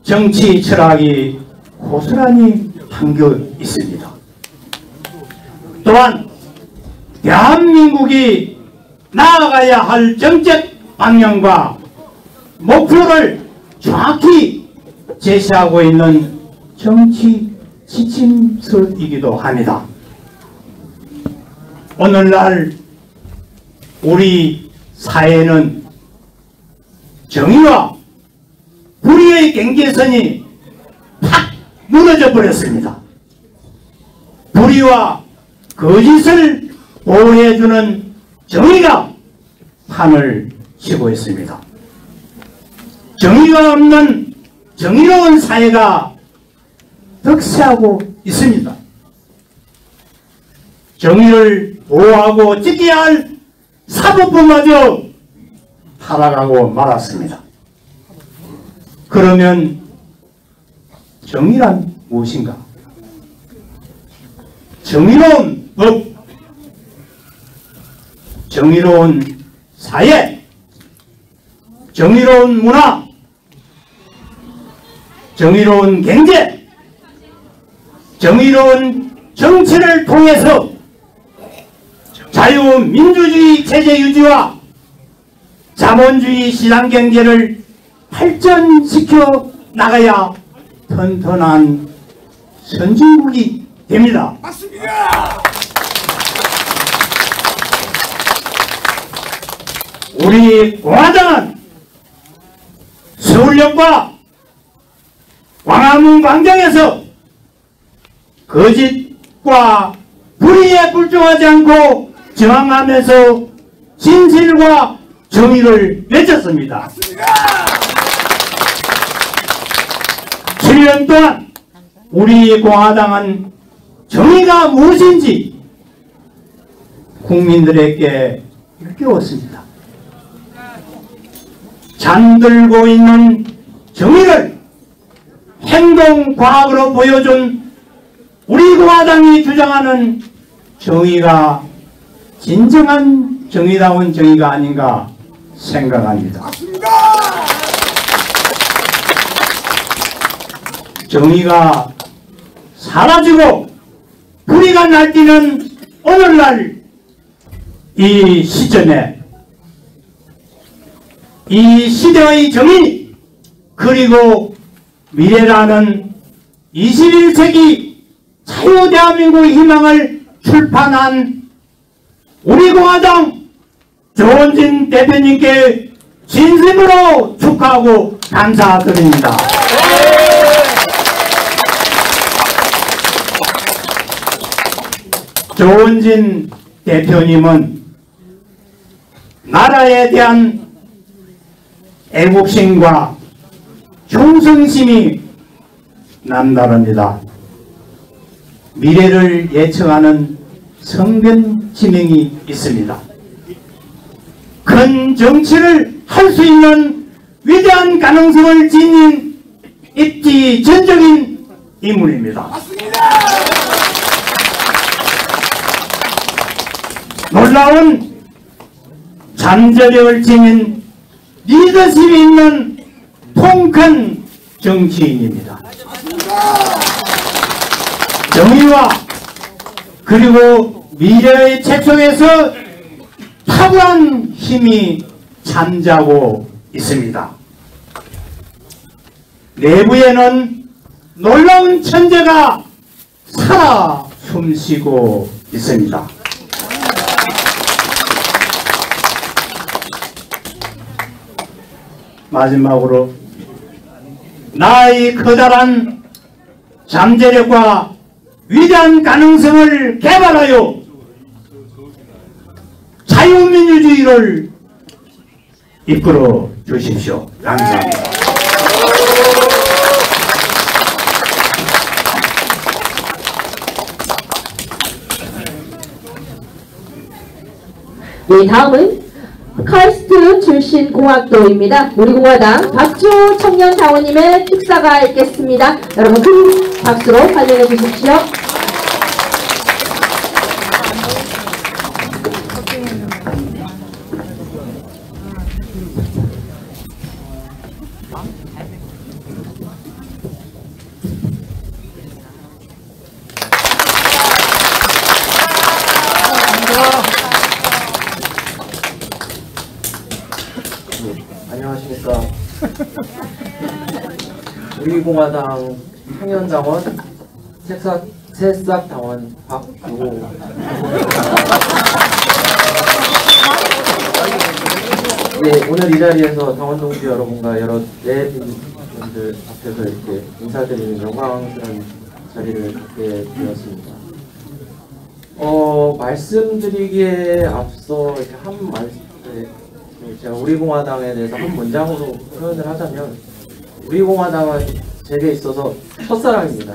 정치 철학이 고스란히 담겨 있습니다. 또한 대한민국이 나아가야 할 정책 방향과 목표를 정확히 제시하고 있는 정치 지침서이기도 합니다. 오늘날 우리 사회는 정의와 불의의 경계선이 팍 무너져 버렸습니다. 불의와 거짓을 보호해주는 정의가 판을 치고 있습니다. 정의가 없는 정의로운 사회가 득세하고 있습니다. 정의를 보호하고 지켜야 할 사법부마저 타락하고 말았습니다. 그러면 정의란 무엇인가? 정의로운 법, 정의로운 사회, 정의로운 문화, 정의로운 경제, 정의로운 정치를 통해서 자유민주주의 체제 유지와 자본주의 시장경제를 발전시켜 나가야 튼튼한 선진국이 됩니다. 맞습니다. 우리 공화당은 서울역과 광화문 광장에서 거짓과 불의에 불종하지 않고 저항하면서 진실과 정의를 외쳤습니다. 7년 동안 우리 공화당은 정의가 무엇인지 국민들에게 일깨웠습니다. 잠들고 있는 정의를 행동과학으로 보여준 우리 공화당이 주장하는 정의가 진정한 정의다운 정의가 아닌가 생각합니다. 정의가 사라지고 불의가 날뛰는 오늘날 이 시점에 이 시대의 정의 그리고 미래라는 21세기 자유대한민국의 희망을 출판한 우리 공화당 조원진 대표님께 진심으로 축하하고 감사드립니다. 조원진 대표님은 나라에 대한 애국심과 충성심이 남다릅니다. 미래를 예측하는 성된 지명이 있습니다. 큰 정치를 할 수 있는 위대한 가능성을 지닌 입지전적인 인물입니다. 놀라운 잠재력을 지닌 리더십이 있는 통큰 정치인입니다. 정의와 그리고 미래의 책속에서 탁월한 힘이 잠자고 있습니다. 내부에는 놀라운 천재가 살아 숨쉬고 있습니다. 마지막으로 나의 커다란 잠재력과 위대한 가능성을 개발하여 자유민주주의를 이끌어 주십시오. 감사합니다. 네, 다음은 카스트 출신 공학도입니다. 우리공화당 박주호 청년당원님의 축사가 있겠습니다. 여러분 큰 박수로 환영해 주십시오. 안녕하십니까. 우리공화당 청년당원 새싹당원 박주호. 네, 오늘 이 자리에서 당원 동지 여러분과 여러 내빈분들 앞에서 이렇게 인사드리는 영광스러운 자리를 갖게 되었습니다. 말씀드리기에 앞서 이렇게 한 말씀, 제가 우리공화당에 대해서 한 문장으로 표현을 하자면, 우리공화당은 제게 있어서 첫사랑입니다.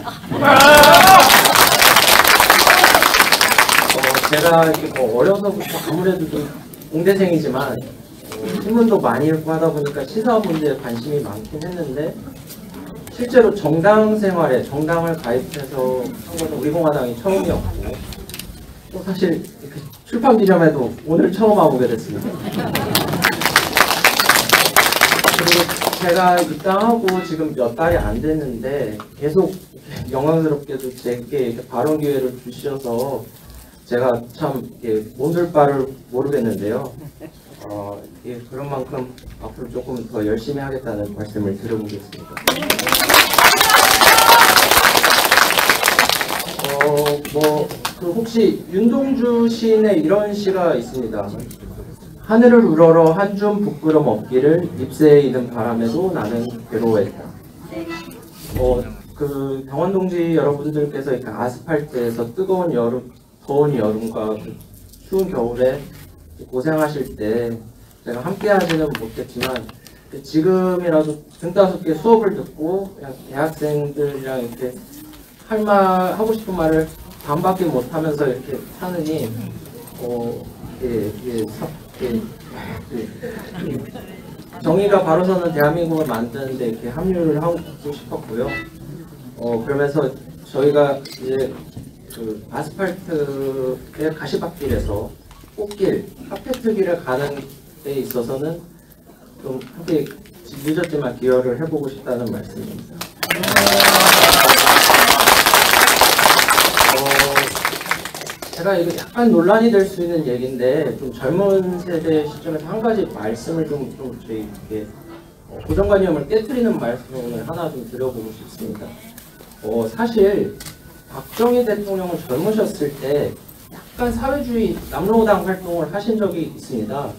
제가 이렇게 어려서부터 아무래도 좀 공대생이지만 신문도 많이 읽고 하다 보니까 시사 문제에 관심이 많긴 했는데, 실제로 정당 생활에 정당을 가입해서 한 것은 우리공화당이 처음이었고, 또 사실 출판 기념회도 오늘 처음 와보게 됐습니다. 그리고 제가 입당하고 지금 몇 달이 안 됐는데 계속 영광스럽게도 제게 이렇게 발언 기회를 주셔서 제가 참 못할 바를 모르겠는데요. 그런 만큼 앞으로 조금 더 열심히 하겠다는 말씀을 드려보겠습니다. 혹시 윤동주 시인의 이런 시가 있습니다. 하늘을 우러러 한 줌 부끄럼 없기를 잎새에 있는 바람에도 나는 괴로워했다. 그 당원 동지 여러분들께서 이렇게 아스팔트에서 뜨거운 여름, 더운 여름과 그 추운 겨울에 고생하실 때 제가 함께 하지는 못했지만 지금이라도 등따숩게 수업을 듣고 그냥 대학생들이랑 이렇게 하고 싶은 말을 반밖에 못하면서 이렇게 사느니 정의가 바로서는 대한민국을 만드는데 이렇게 합류를 하고 싶었고요. 그러면서 저희가 이제 그 아스팔트의 가시밭길에서 꽃길, 카페트길을 가는 데 있어서는 좀 함께 늦었지만 기여를 해보고 싶다는 말씀입니다. 제가 이거 약간 논란이 될 수 있는 얘기인데 좀 젊은 세대 시점에서 한 가지 말씀을 좀 저희 이렇게 고정관념을 깨트리는 말씀을 하나 좀 드려보고 싶습니다. 사실 박정희 대통령은 젊으셨을 때 약간 사회주의 남로당 활동을 하신 적이 있습니다.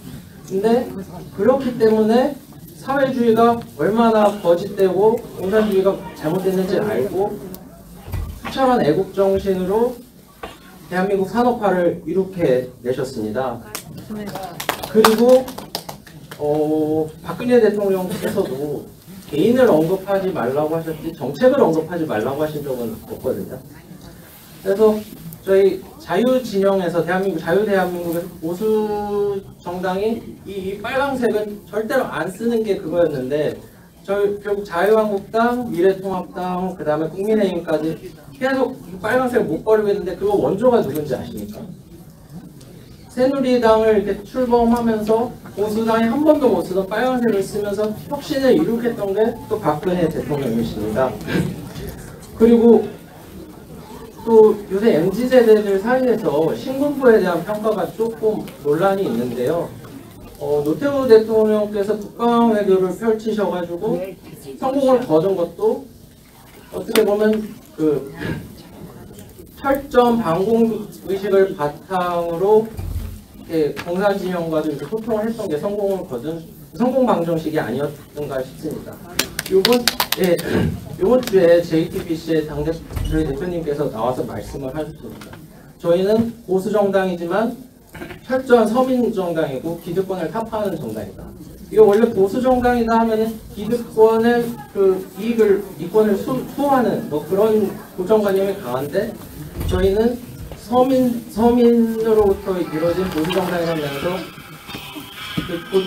근데 그렇기 때문에 사회주의가 얼마나 거짓되고 공산주의가 잘못됐는지 알고 투철한 애국정신으로 대한민국 산업화를 이룩해 내셨습니다. 그리고 박근혜 대통령께서도 개인을 언급하지 말라고 하셨지 정책을 언급하지 말라고 하신 적은 없거든요. 그래서 저희 자유진영에서 자유대한민국에서 보수 정당이 이 빨강색은 절대로 안 쓰는 게 그거였는데 결국 자유한국당, 미래통합당, 그 다음에 국민의힘까지 계속 빨강색을 못 버리고 있는데 그거 원조가 누군지 아십니까? 새누리당을 이렇게 출범하면서 보수당이 한 번도 못 쓰던 빨간색을 쓰면서 혁신을 이룩했던 게 또 박근혜 대통령이십니다. 그리고 또 요새 MZ세대들 사이에서 신군부에 대한 평가가 조금 논란이 있는데요. 노태우 대통령께서 북방 외교를 펼치셔가지고 성공을 거둔 것도 어떻게 보면 그 철저한 반공 의식을 바탕으로 공산 진영과도 이렇게 소통을 했던 게 성공을 거둔 성공 방정식이 아니었던가 싶습니다. 이번 주에 JTBC의 저희 대표님께서 나와서 말씀을 하셨습니다. 저희는 보수 정당이지만 철저한 서민 정당이고 기득권을 타파하는 정당이다. 이거 원래 보수 정당이다 하면은 기득권의 그 이권을 수호하는 뭐 그런 고정관념이 강한데 저희는 서민으로부터 이루어진 보수 정당이라면서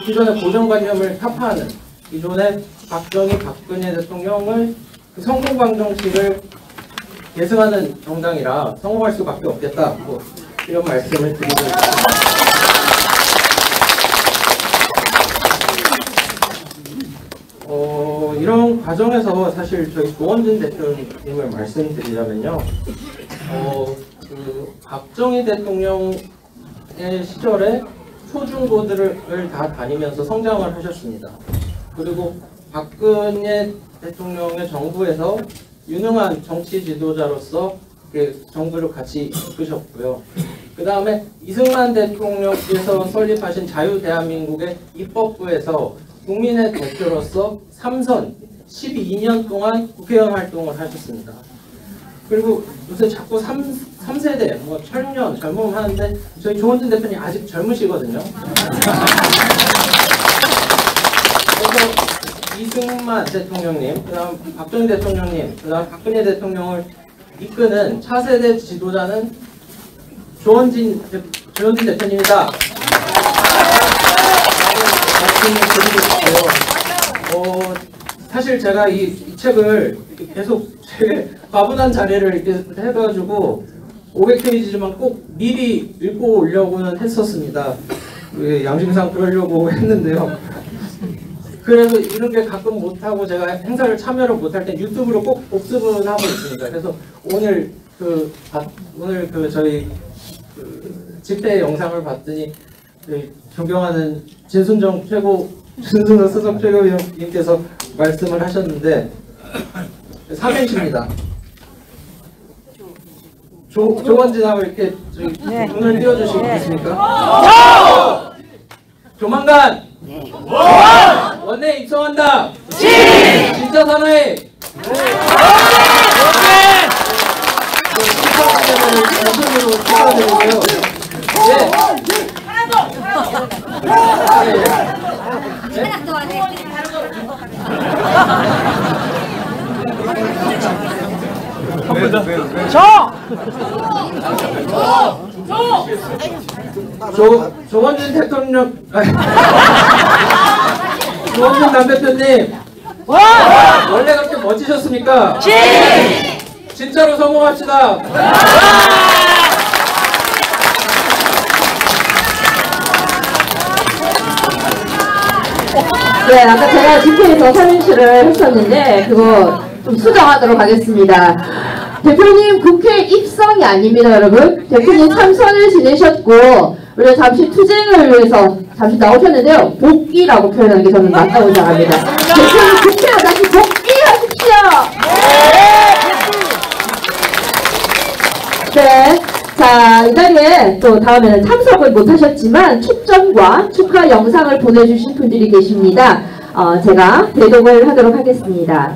기존의 고정관념을 타파하는 기존의 박정희, 대통령을 그 성공 방정식을 계승하는 정당이라 성공할 수밖에 없겠다. 뭐 이런 말씀을 드리고 있습니다. 이런 과정에서 사실 저희 조원진 대표님을 말씀드리자면요. 그 박정희 대통령의 시절에 초중고들을 다 다니면서 성장을 하셨습니다. 그리고 박근혜 대통령의 정부에서 유능한 정치 지도자로서 정부를 같이 이끄셨고요. 그 다음에 이승만 대통령께서 설립하신 자유대한민국의 입법부에서 국민의 대표로서 3선 12년 동안 국회의원 활동을 하셨습니다. 그리고 요새 자꾸 3세대, 뭐 청년, 젊음 하는데 저희 조원진 대표님 아직 젊으시거든요. 그래서 이승만 대통령님, 그 다음 박정희 대통령님, 그 다음 박근혜 대통령을 이끄는 차세대 지도자는 조원진 대표님이다. 말씀을 드리고 싶고요. 사실 제가 이 책을 계속 과분한 자리를 이렇게 해가지고 500페이지지만 꼭 미리 읽고 오려고는 했었습니다. 양심상 그러려고 했는데요. 그래서 이런 게 가끔 못하고 제가 행사를 참여를 못할 때 유튜브로 꼭 복습은 하고 있습니다. 그래서 오늘 저희 집회 영상을 봤더니 존경하는 진순정 수석 최고위원님께서 말씀을 하셨는데 삼행시입니다. 조원진하고 이렇게 눈을 띄워주시겠습니까? 조만간 원내 입성한다. 진짜 선호해. 조원진 대통령, 조원진 당대표님, 원래 그렇게 멋지셨습니까? 진짜로 성공합시다. 네, 아까 제가 집회에서 설명실을 했었는데 그거 좀 수정하도록 하겠습니다. 대표님 국회 입성이 아닙니다, 여러분. 대표님 3선을 지내셨고 우리가 잠시 투쟁을 위해서 잠시 나오셨는데요. 복귀라고 표현하는 게 저는 맞다고 생각합니다. 대표님 국회로 다시 복귀하십시오. 네. 자, 이 자리에 또 다음에는 참석을 못하셨지만 축전과 축하 영상을 보내주신 분들이 계십니다. 제가 대동을 하도록 하겠습니다.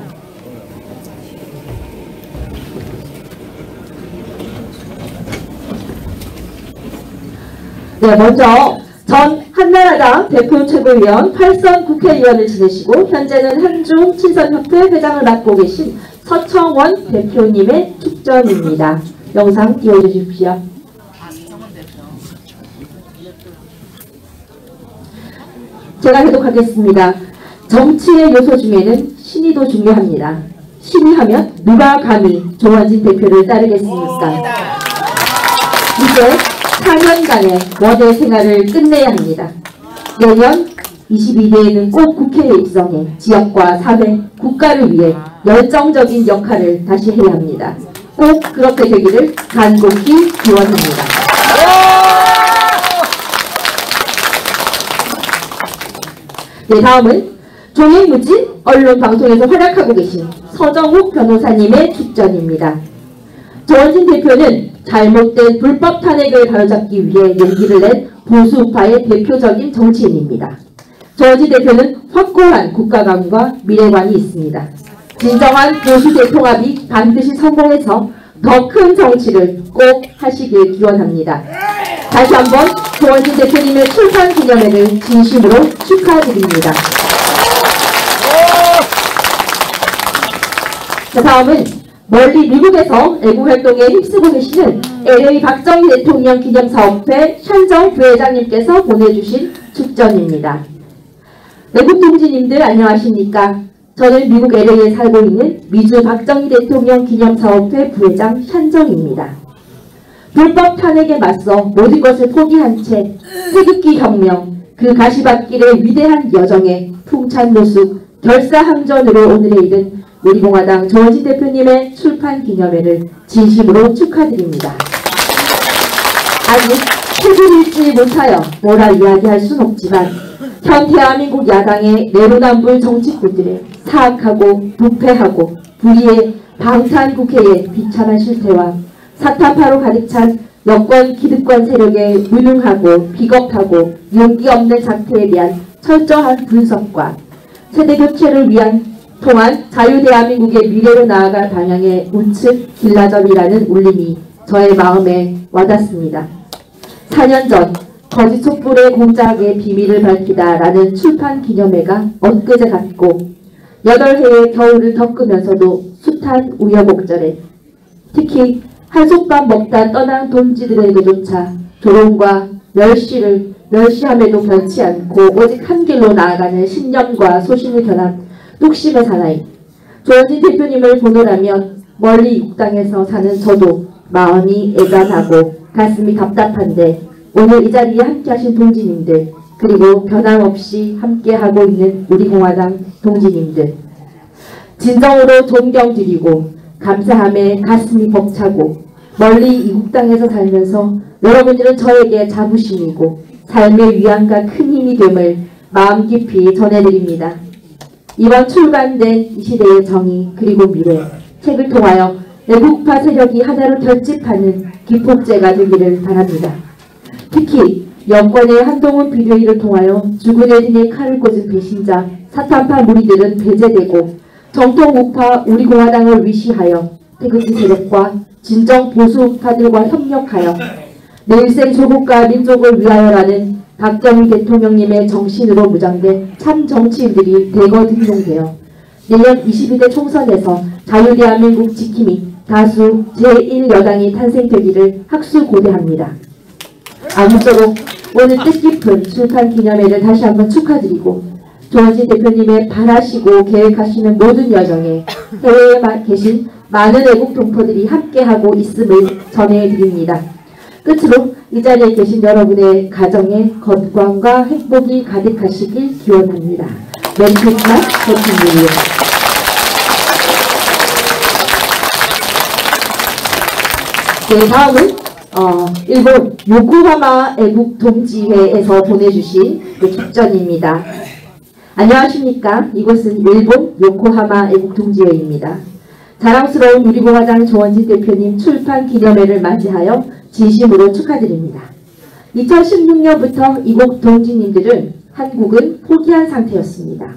네, 먼저 전 한나라당 대표 최고위원 8선 국회의원을 지내시고 현재는 한중 친선협회 회장을 맡고 계신 서청원 대표님의 축전입니다. 영상 띄워주십시오. 제가 해독하겠습니다. 정치의 요소 중에는 신의도 중요합니다. 신의 하면 누가 감히 조원진 대표를 따르겠습니까? 이제 4년간의 원외 생활을 끝내야 합니다. 내년 22대에는 꼭 국회에 입성해 지역과 사회, 국가를 위해 열정적인 역할을 다시 해야 합니다. 꼭 그렇게 되기를 간곡히 기원합니다. 네, 다음은 종횡무진 언론방송에서 활약하고 계신 서정욱 변호사님의 축전입니다. 조원진 대표는 잘못된 불법 탄핵을 바로잡기 위해 용기를 낸 보수우파의 대표적인 정치인입니다. 조원진 대표는 확고한 국가관과 미래관이 있습니다. 진정한 보수 대통합이 반드시 성공해서 더 큰 정치를 꼭 하시길 기원합니다. 다시 한번 조원진 대표님의 출판 기념회를 진심으로 축하드립니다. 자, 다음은 멀리 미국에서 애국활동에 힘쓰고 계시는 LA 박정희 대통령 기념사업회 샨정 부회장님께서 보내주신 축전입니다. 애국 동지님들 안녕하십니까? 저는 미국 LA에 살고 있는 미주 박정희 대통령 기념사업회 부회장 샨정입니다. 불법 탄핵에 맞서 모든 것을 포기한 채 태극기 혁명, 그 가시밭길의 위대한 여정에 풍찬 노숙, 결사항전으로 오늘에 이른 우리공화당 조원진 대표님의 출판 기념회를 진심으로 축하드립니다. 아직 책을 읽지 못하여 뭐라 이야기할 순 없지만 현 대한민국 야당의 내로남불 정치꾼들의 사악하고 부패하고 불의의 방탄국회의 비참한 실태와 사타파로 가득 찬 여권 기득권 세력의 무능하고 비겁하고 용기 없는 작태에 대한 철저한 분석과 세대교체를 위한 통한 자유대한민국의 미래로 나아갈 방향의 우측 길라점이라는 울림이 저의 마음에 와닿습니다. 4년 전 거짓 촛불의 공작의 비밀을 밝히다 라는 출판 기념회가 엊그제 같고 8해의 겨울을 겪으면서도 숱한 우여곡절에 특히 한솥밥 먹다 떠난 동지들에게조차 조롱과 멸시함에도 변치 않고 오직 한 길로 나아가는 신념과 소신을 겨난 뚝심의 사나이 조원진 대표님을 보노라면 멀리 육당에서 사는 저도 마음이 애잔하고 가슴이 답답한데 오늘 이 자리에 함께하신 동지님들 그리고 변함없이 함께하고 있는 우리공화당 동지님들 진정으로 존경드리고 감사함에 가슴이 벅차고 멀리 이국 땅에서 살면서 여러분들은 저에게 자부심이고 삶의 위안과 큰 힘이 됨을 마음 깊이 전해드립니다. 이번 출간된 이 시대의 정의 그리고 미래 책을 통하여 애국파 세력이 하나로 결집하는 기폭제가 되기를 바랍니다. 특히 여권의 한동훈 비대위를 통하여 죽은 애진의 칼을 꽂은 배신자 사탄파 무리들은 배제되고 정통 우파 우리공화당을 위시하여 태극기 세력과 진정 보수 우파들과 협력하여 내 일생 조국과 민족을 위하여라는 박정희 대통령님의 정신으로 무장된 참 정치인들이 대거 등용되어 내년 22대 총선에서 자유대한민국 지킴이 다수 제1여당이 탄생되기를 학수고대합니다. 아무쪼록 오늘 뜻깊은 출판 기념회를 다시 한번 축하드리고 조원진 대표님의 바라시고 계획하시는 모든 여정에 해외에 계신 많은 애국 동포들이 함께하고 있음을 전해드립니다. 끝으로 이 자리에 계신 여러분의 가정에 건강과 행복이 가득하시길 기원합니다. 메리 크리스마스, 해피 뉴 이어. 네, 다음은 일본 요코하마 애국동지회에서 보내주신 축전입니다. 안녕하십니까. 이곳은 일본 요코하마 애국동지회입니다. 자랑스러운 우리공화당 조원진 대표님 출판 기념회를 맞이하여 진심으로 축하드립니다. 2016년부터 이곳 동지님들은 한국은 포기한 상태였습니다.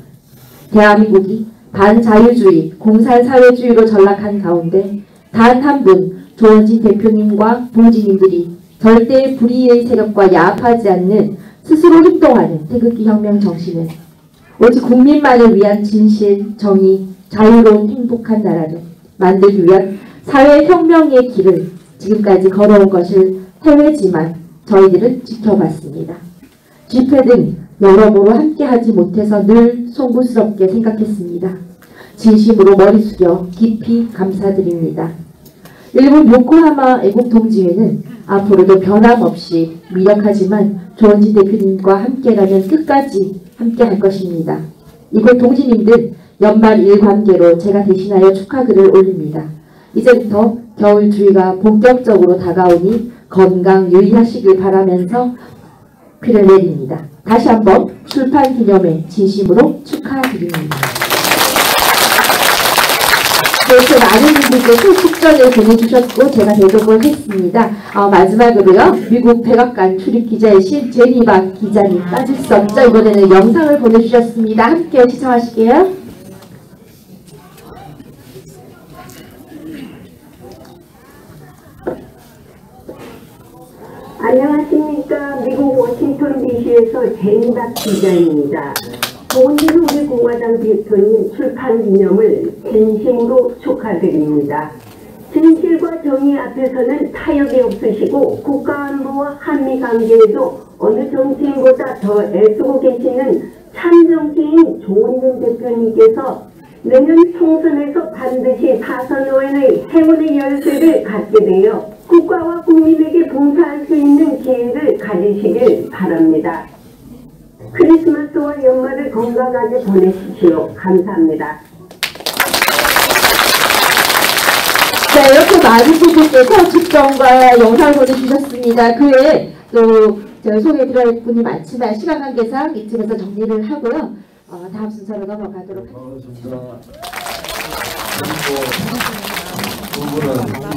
대한민국이 반자유주의, 공산사회주의로 전락한 가운데 단 한 분 조원진 대표님과 동지님들이 절대 불의의 세력과 야합하지 않는 스스로 립동하는 태극기 혁명 정신은 오직 국민만을 위한 진실, 정의, 자유로운 행복한 나라를 만들기 위한 사회혁명의 길을 지금까지 걸어온 것을 해외지만 저희들은 지켜봤습니다. 집회 등 여러모로 함께하지 못해서 늘 송구스럽게 생각했습니다. 진심으로 머리 숙여 깊이 감사드립니다. 일본 요코하마 애국동지회는 앞으로도 변함없이 미력하지만 조원진 대표님과 함께라면 끝까지 함께할 것입니다. 이곳 동지님들 연말 일관계로 제가 대신하여 축하글을 올립니다. 이제부터 겨울 주의가 본격적으로 다가오니 건강 유의하시길 바라면서 글을 내립니다. 다시 한번 출판 기념회 진심으로 축하드립니다. 이렇게 많은 분들께서 축전을 보내주셨고 제가 대독을 했습니다. 마지막으로요. 미국 백악관 출입기자이신 제니박 기자님 빠질 수 없죠. 이번에는 영상을 보내주셨습니다. 함께 시청하실게요. 안녕하십니까. 미국 워싱턴 DC에서 제니박 기자입니다. 조원진 우리 공화당 대표님 출판 기념을 진심으로 축하드립니다. 진실과 정의 앞에서는 타협이 없으시고 국가안보와 한미관계에도 어느 정치인보다 더 애쓰고 계시는 참정치인 조원진 대표님께서 내년 총선에서 반드시 사선 의원의 행운의 열쇠를 갖게 되어 국가와 국민에게 봉사할 수 있는 기회를 가지시길 바랍니다. 크리스마스와 연말을 건강하게 보내십시오. 감사합니다. 네, 이렇게 많은 분들께서 축전과 영상을 보내주셨습니다. 그 외에 또 제가 소개해드릴 분이 많지만 시간 관계상 이쯤에서 정리를 하고요. 다음 순서로 넘어가도록 하겠습니다. 두 분은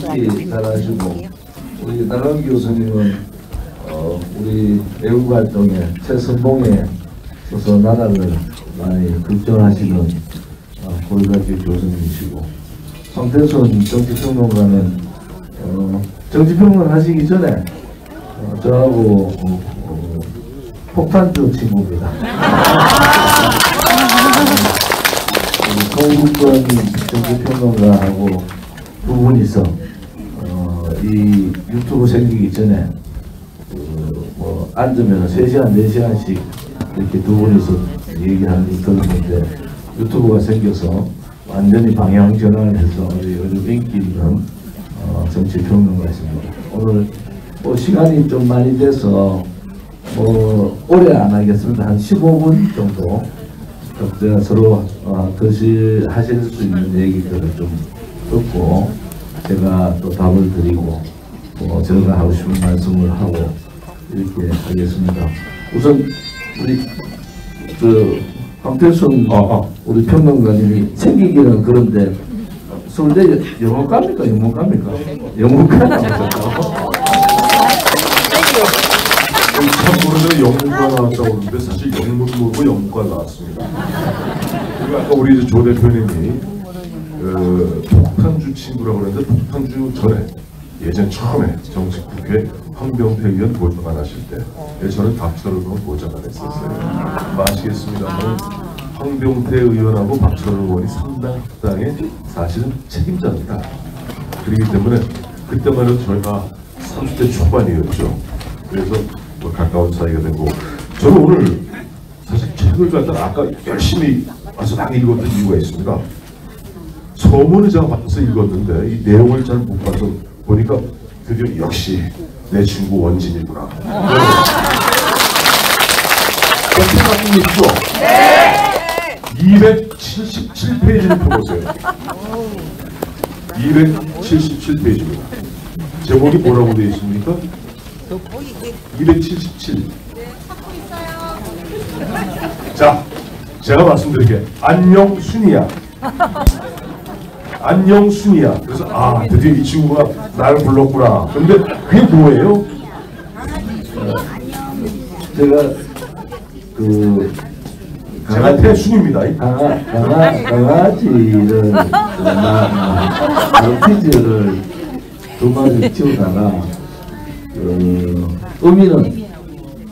특히 잘하시고 우리 나강 교수님은 우리 외국 활동에 최선봉에 서서 나라를 많이 걱정하시는 고위학교 교수님이시고 황태순 정치평론가는 정치평론 하시기 전에 저하고 폭탄주 친구입니다. 송국권 정치평론가하고 두 분이서 이 유튜브 생기기 전에 앉으면 3시간, 4시간씩 이렇게 두 분이서 얘기하는 게 들었는데 유튜브가 생겨서 완전히 방향 전환을 해서 요즘 인기 있는 정치평론가였습니다. 오늘 시간이 좀 많이 돼서 오래 안 하겠습니다. 한 15분 정도 각자 서로 하실 수 있는 얘기들을 좀 듣고 제가 또 답을 드리고 제가 하고 싶은 말씀을 하고 이렇게 하겠습니다. 우선 우리 황태순 우리 평론가님이 생기기는 그런데 서울대 영어과입니까? 영문과입니까? 영문과 참고로 영문과 나왔다고 그러는데 사실 영문 모르고 영문과 나왔습니다. 그리고 아까 우리 조 대표님이 폭탄주 친구라고 그랬는데 폭탄주 전에 예전 처음에 정식 국회 황병태 의원 보좌관 하실 때 저는 박철원 의원 보좌관 했었어요. 아시겠습니다만 황병태 의원하고 박철원 의원이 상당 합당의 사실은 책임자입니다. 그렇기 때문에 그때만 해도 저희가 30대 초반이었죠. 그래서 가까운 사이가 되고 저는 오늘 사실 책을 갖다가 아까 열심히 와서 막 읽었던 이유가 있습니다. 서문을 제가 받아서 읽었는데 이 내용을 잘 못 봐서 보니까 드디어 역시 내 친구 원진이구나. 생각이죠? 네. 277페이지를 펴보세요. 277페이지입니다. 제목이 뭐라고 되어 있습니까? 277. 자, 제가 말씀드릴게요. 안녕 순이야. 안녕 순이야. 그래서 드디어 이 친구가 나를 불렀구나. 근데 그게 뭐예요? 제가 제가 태순입니다. 강아지를 퀴즈를 두 마리 키우다가 의미는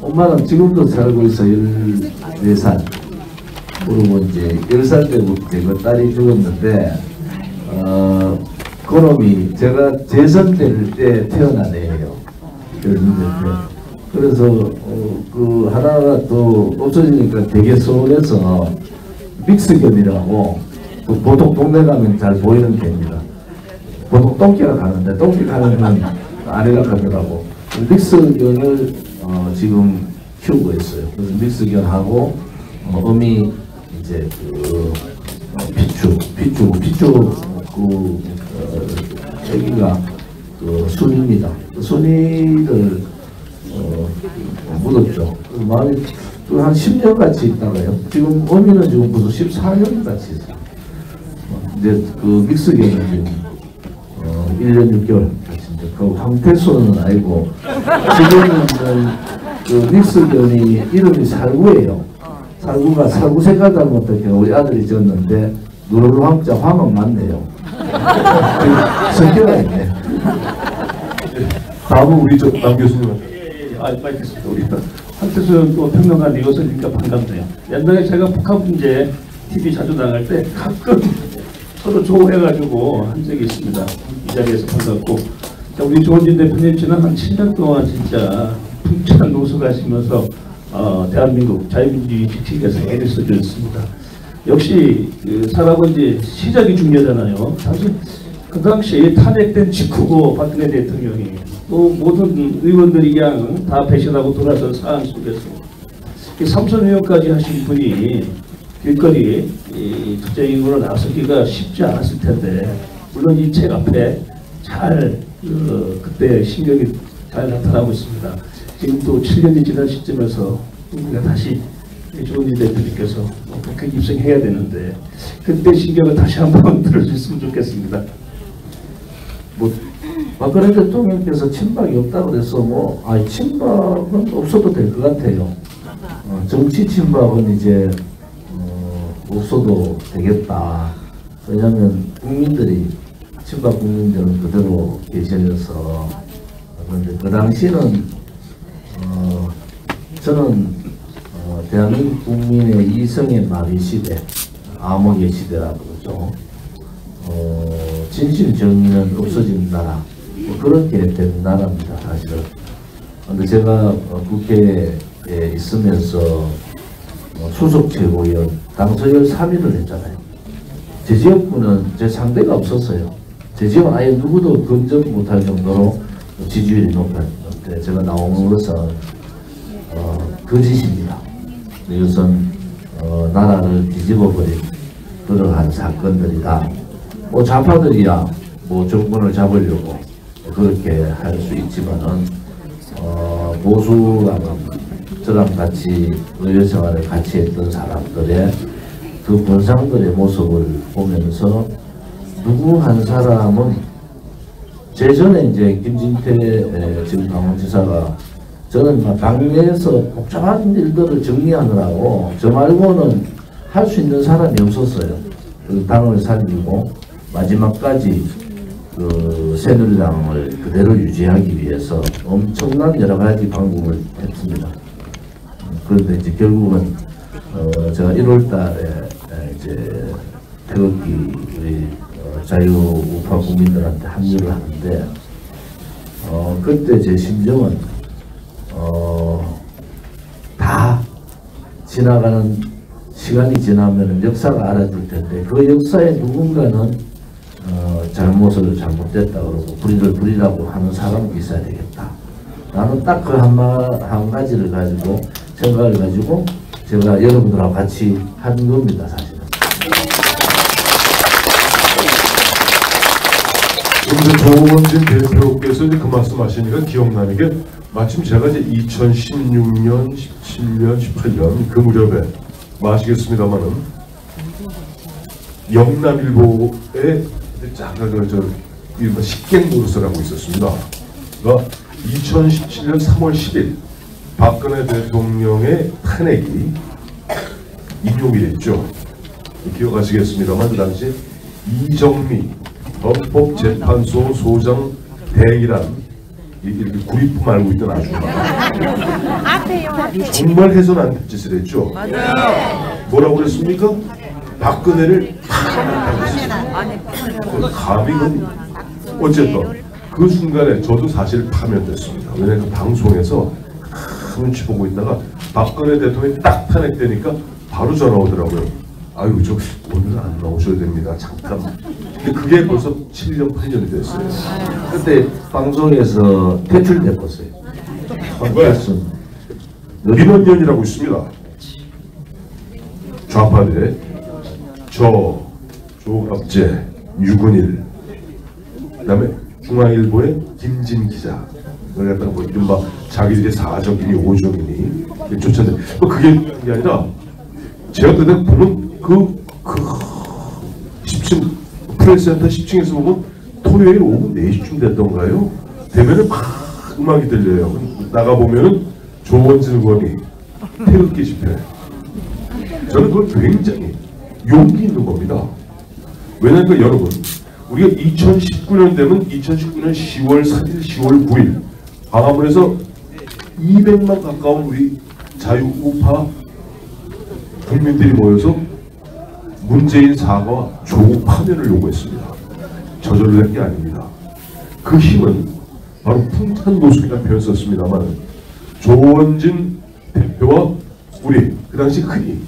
엄마는 지금도 살고 있어 14살. 그리고 이제 10살 때부터 그 딸이 죽었는데 그 그놈이 제가 재선될 때 태어난 애예요. 그래서 그 하나가 또 없어지니까 되게 서운해서 믹스견이라고 보통 동네 가면 잘 보이는 개입니다. 보통 똥개가 가는데 똥개 가는 건 아래가 가더라고. 믹스견을 지금 키우고 있어요. 그래서 믹스견하고 어미 이제 그 피추 그 여기가 그 순입니다. 그 순이를 묻었죠. 많이 한 10년 같이 있다가요. 지금 어미는 지금 벌써 14년 같이 있어요. 이제 그 믹스견은 지금 1년 6개월 같이 있는데 그 황태소는 아니고 지금은 그 믹스견이 이름이 살구예요. 살구가 살구 색깔 닮았다니까 우리 아들이 지었는데 누르르 황자 황은 맞네요. 성격가 있네. 다음은 우리 남 교수님한테. 알겠습니다. 우리 한태수 또 평론가 이것이니까 반갑네요. 옛날에 제가 북한 문제 TV 자주 나갈 때 가끔 서로 조우해가지고 한 적이 있습니다. 이 자리에서 반갑고, 우리 조원진 대표님 지난 한 7년 동안 진짜 풍찬 노숙하시면서 대한민국 자유민주주의 지키기위해서 애를 써주셨습니다. 역시 그 사람은 시작이 중요하잖아요. 사실 그 당시 탄핵된 직후고 박근혜 대통령이 또 모든 의원들이 그냥 다 배신하고 돌아선 상황 속에서 삼선 의원까지 하신 분이 길거리 투쟁인으로 나서기가 쉽지 않았을 텐데, 물론 이 책 앞에 잘 그때 신경이 잘 나타나고 있습니다. 지금 또 7년이 지난 시점에서 우리가 다시 조원진 대표님께서 국회 입성해야 되는데 그때 신경을 다시 한번 들을 수 있으면 좋겠습니다. 박근혜 대통령께서 친박이 없다고 그래서 친박은 없어도 될 것 같아요. 정치 친박은 이제 없어도 되겠다. 왜냐하면 국민들이 친박 국민들은 그대로 계셔서. 그런데 그 당시는 저는 대한민국 국민의 이성의 마비 시대, 암흑의 시대라고 그러죠. 진실 정의는 없어진 나라, 그렇게 된 나라입니다, 사실은. 근데 제가 국회에 있으면서 수석 최고위원 당서열 3위를 했잖아요. 제 지역구는 제 상대가 없었어요. 제 지역은 아예 누구도 건적 못할 정도로 지지율이 높았는데 제가 나오는 것은 거짓입니다. 이것은 나라를 뒤집어버린 그러한 사건들이다. 좌파들이야 정권을 잡으려고 그렇게 할 수 있지만은 보수랑 저랑 같이 의회 생활을 같이 했던 사람들의 그 본상들의 모습을 보면서 누구 한 사람은 제전에 이제 김진태 지금 강원지사가 저는 당내에서 복잡한 일들을 정리하느라고 저 말고는 할 수 있는 사람이 없었어요. 그 당을 살리고 마지막까지 그 새누리당을 그대로 유지하기 위해서 엄청난 여러 가지 방법을 했습니다. 그런데 이제 결국은 제가 1월달에 이제 태극기 우리 자유우파 국민들한테 합류를 하는데 그때 제 심정은 다 지나가는 시간이 지나면 역사가 알아줄 텐데 그 역사에 누군가는 잘못을 잘못됐다 그러고 불의를 불의라고 하는 사람이 있어야 되겠다. 나는 딱 그 한 가지를 가지고 생각을 가지고 제가 여러분들하고 같이 한 겁니다, 사실은. 우리 조원진 대표께서 그 말씀하시니까 기억나는 게 마침 제가 이제 2016년, 17년, 18년 그 무렵에 아시겠습니다만은 영남일보에 이른바 식객 노릇을 하고 있었습니다. 그러니까 2017년 3월 10일 박근혜 대통령의 탄핵이 인용이 됐죠. 기억하시겠습니다만 그 당시 이정미 헌법재판소 소장 대이란 이렇게 구리품 알고 있던 아줌마 정말 해선 안 될 짓을 했죠. 뭐라고 그랬습니까? 박근혜를 감히 어쨌든 그 순간에 저도 사실 파면됐습니다. 왜냐하면 그 방송에서 눈치 보고 있다가 박근혜 대통령이 딱 탄핵되니까 바로 전화 오더라고요. 아유 저 오늘은 안 나오셔야 됩니다. 잠깐. 근데 그게 벌써 7년 8년이 됐어요. 그때 방송에서 퇴출됐었어요. 왜? 민원연이라고 있습니다. 좌파대 조갑재, 유근일, 그다음에 중앙일보의 김진 기자, 그걸 갖다가 뭐 이른바 자기들의 사적이니 오적이니 쫓아내. 그게 아니라 제가 그때 보면 그 10층 프레스센터 10층에서 보면 토요일 오후 4시쯤 됐던가요? 되면은 막 음악이 들려요. 나가 보면은 조원진 의원이 태극기 집회. 저는 그걸 굉장히 용기 있는 겁니다. 왜냐하면 여러분, 우리가 2019년 되면 2019년 10월 4일, 10월 9일 광화문에서 200만 가까운 우리 자유우파 국민들이 모여서 문재인 사과와 조국 파면을 요구했습니다. 저절로 된 게 아닙니다. 그 힘은 바로 풍찬 노숙이라는 표현을 썼습니다만 조원진 대표와 우리 그 당시 흔히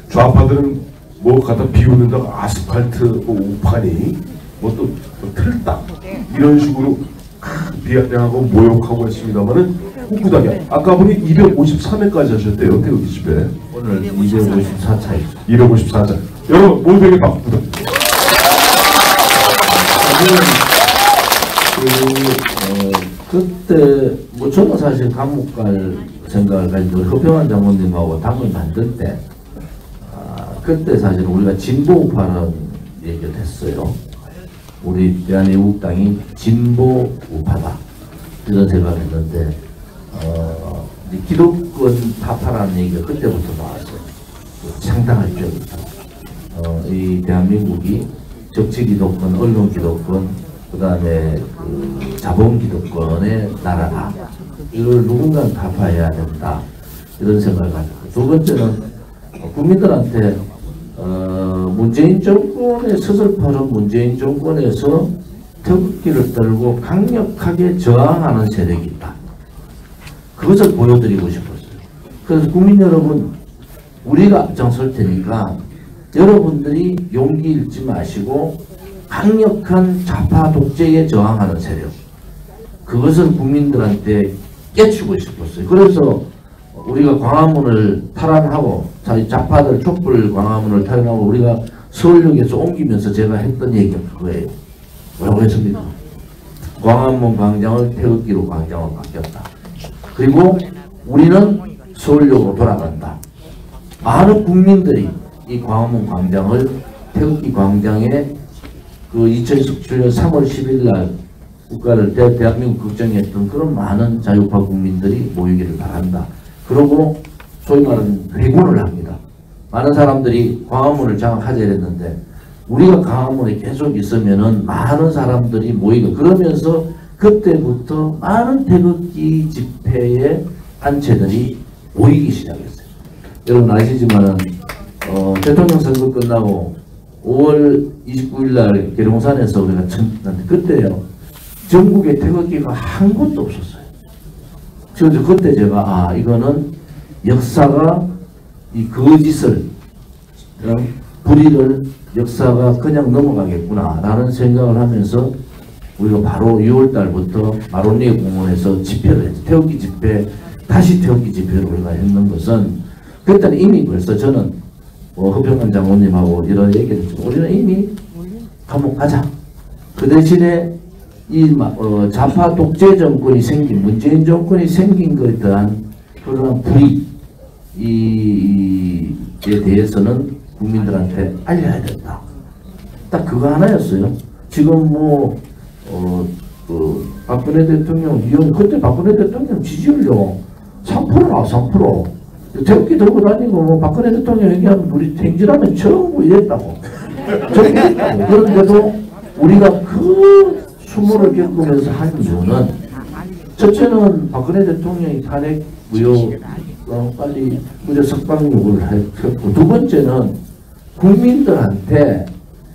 좌파들은 뭐 갖다 비우는다고 아스팔트 뭐 우파니 뭐 또 틀딱 이런 식으로 비아냥하고 모욕하고 했습니다만은 후구당이 아까 보니 253회까지 하셨대요. 태극기 집회. 오늘 254차입니다. 254차. 여러분 모두에게 박수다. 그때 뭐 저는 사실 감옥 갈 생각을 가지고 허평환 장모님하고 당을 만들 때 그때 사실 우리가 진보우파라는 얘기를 했어요. 우리 대한애국당이 진보우파다 이런 생각을 했는데 기독권 파파라는 얘기가 그때부터 나왔어요. 상당할 때부터 이 대한민국이 정치기독권, 언론기독권, 그 다음에 그 자본기독권의 나라다. 이걸 누군가 타파해야 된다. 이런 생각을 가졌고, 두 번째는 국민들한테 문재인 정권의 서슬퍼런 문재인 정권에서 태극기를 들고 강력하게 저항하는 세력이 있다. 그것을 보여드리고 싶었어요. 그래서 국민 여러분, 우리가 앞장설 테니까 여러분들이 용기 잃지 마시고 강력한 좌파 독재에 저항하는 세력, 그것을 국민들한테 깨치고 싶었어요. 그래서 우리가 광화문을 탈환하고 좌파들 촛불 광화문을 탈환하고 우리가 서울역에서 옮기면서 제가 했던 얘기가 그거예요. 뭐라고 했습니까? 광화문 광장을 태극기로 광장으로 바뀌었다. 그리고 우리는 서울역으로 돌아간다. 많은 국민들이 이 광화문 광장을 태극기 광장에 그 2017년 3월 10일 날 국가를 대한민국 걱정했던 그런 많은 자유파 국민들이 모이기를 바란다. 그리고 소위 말하는 회군을 합니다. 많은 사람들이 광화문을 장악하자 했는데 우리가 광화문에 계속 있으면은 많은 사람들이 모이고 그러면서 그때부터 많은 태극기 집회의 단체들이 모이기 시작했어요. 여러분 아시지만은 대통령 선거 끝나고 5월 29일 날 계룡산에서 우리가 그때요 전국에 태극기가 한 곳도 없었어요. 그래서 그때 제가 이거는 역사가 이 거짓을 불의를 역사가 그냥 넘어가겠구나 라는 생각을 하면서 우리가 바로 6월 달부터 마로니에 공원에서 집회를 했죠. 태극기 집회, 다시 태극기 집회를 우리가 했는 것은 그때는 이미 벌써 저는 허평환 장모님하고 이런 얘기를 했죠. 우리는 이미 감옥 가자. 그 대신에 이 좌파 독재 정권이 생긴 문재인 정권이 생긴 것에 대한 그런 불이에 대해서는 국민들한테 알려야 된다. 딱 그거 하나였어요. 지금 박근혜 대통령 그때 박근혜 대통령 지지율요 3%나 3%. 태극기 들고 다니고 박근혜 대통령 얘기하면 우리 행진하면 전부 이랬다고. 그런데도 우리가 그 수모를 겪으면서 한 이유는 첫째는 박근혜 대통령이 탄핵 무효 빨리 무죄 석방 요구를 했고, 두 번째는 국민들한테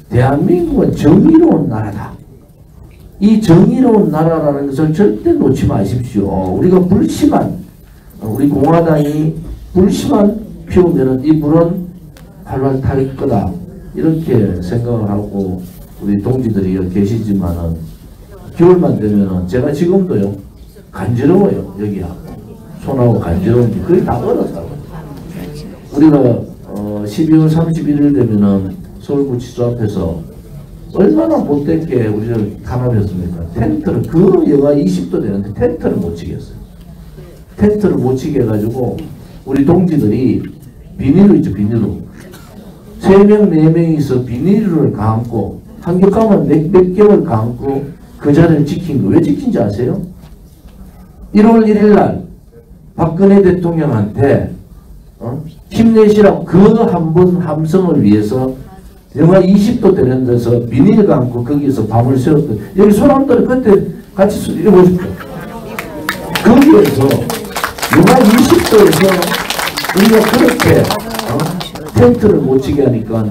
대한민국은 정의로운 나라다. 이 정의로운 나라라는 것을 절대 놓지 마십시오. 우리가 불씨만, 우리 공화당이 불씨만 피우면은 이 불은 활활 탈 거다. 이렇게 생각을 하고 우리 동지들이 계시지만은 겨울만 되면은 제가 지금도요, 간지러워요. 여기하고. 손하고 간지러운지 거의 다 얼었다고. 우리가 12월 31일 되면은 서울구치소 앞에서 얼마나 못됐게 우리를 탄압했습니까? 텐트를, 그 영하 20도 되는데 텐트를 못 치겠어요. 텐트를 못 치게 해가지고 우리 동지들이 비닐로 있죠, 비닐로. 3명, 4명이서 비닐을 감고 한격하면 몇 개월 감고 그 자리를 지킨 거. 왜 지킨지 아세요? 1월 1일 날 박근혜 대통령한테 힘내시라고 그 한 번 함성을 위해서 영하 20도 되는 데서 비닐 감고 거기서 밤을 새웠던, 여기 사람들이 그때 같이 읽어보십시오. 거기에서 영하 20도에서 우리가 그렇게 텐트를 못 치게 하니까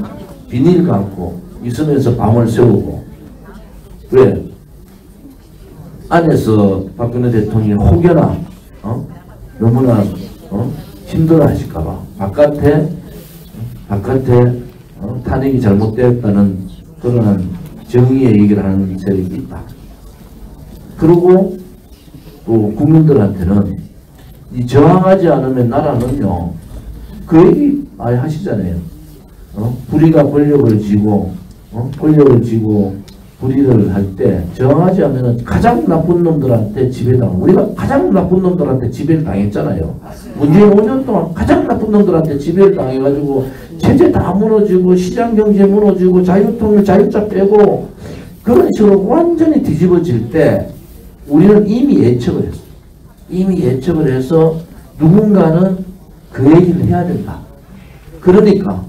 비닐 감고 이 섬에서 밤을 새우고. 왜? 안에서 박근혜 대통령이 혹여나 너무나 힘들어 하실까봐 바깥에 탄핵이 잘못되었다는 그런 정의의 얘기를 하는 세력이 있다. 그리고 또 국민들한테는 이 저항하지 않으면 나라는요, 그 얘기 아예 하시잖아요. 불의가 권력을 쥐고 불의를 할 때 저항하지 않으면 가장 나쁜 놈들한테 지배당하고, 우리가 가장 나쁜 놈들한테 지배를 당했잖아요. 문재인 5년 동안 가장 나쁜 놈들한테 지배를 당해가지고 체제 다 무너지고 시장 경제 무너지고 자유통일 자유자 빼고 그런 식으로 완전히 뒤집어질 때 우리는 이미 예측을 했어요. 이미 예측을 해서 누군가는 그 얘기를 해야 된다. 그러니까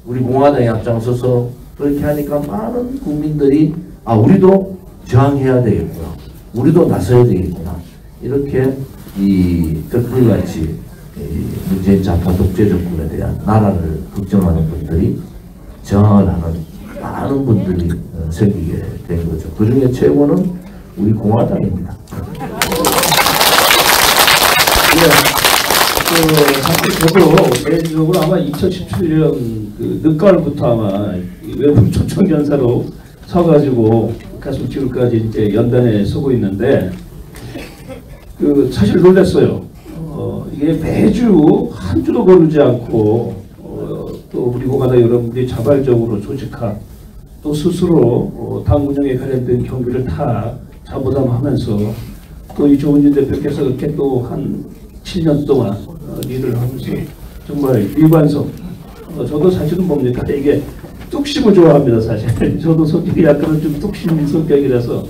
우리 공화당에 앞장서서 그렇게 하니까 많은 국민들이 우리도 저항해야 되겠구나. 우리도 나서야 되겠구나. 이렇게 이 벽불같이 문재인 좌파 독재 정권에 대한 나라를 걱정하는 분들이 저항을 하는 많은 분들이 생기게 된 거죠. 그 중에 최고는 우리 공화당입니다. 사실 저도 개인적으로 아마 2017년 그 늦가을부터 아마 외부 초청견사로 서가지고 계속 지금까지 이제 연단에 서고 있는데 사실 놀랐어요. 이게 매주 한 주도 거르지 않고 또 우리 공화당 여러분들이 자발적으로 조직화 또 스스로 당 운영에 관련된 경비를 다 자부담하면서 또 이 조은진 대표께서 이렇게 또 한 7년 동안 일을 하면서 정말 일관성, 저도 사실은 뭡니까 이게 뚝심을 좋아합니다. 사실 저도 성격이 약간은 좀 뚝심 성격이라서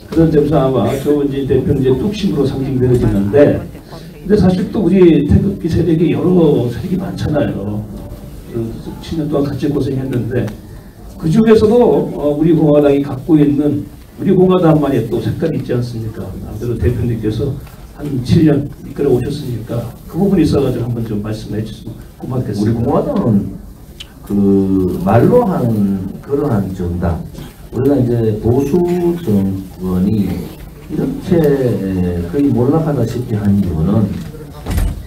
그런 점에서 아마 조은진 대표는 이제 뚝심으로 상징되어지는데, 근데 사실 또 우리 태극기 세력이 여러 세력이 많잖아요. 7년 동안 같이 고생했는데 그 중에서도 우리 공화당이 갖고 있는 우리 공화당만의 또 색깔이 있지 않습니까? 아무래도 대표님께서 한 7년 이끌어 오셨으니까 그 부분이 있어가지고 한번 좀 말씀해 주시면 고맙겠습니다. 우리 공화당은 그 말로 하는 그러한 정당, 우리가 이제 보수 정권이 이렇게 거의 몰락하다시피 한 이유는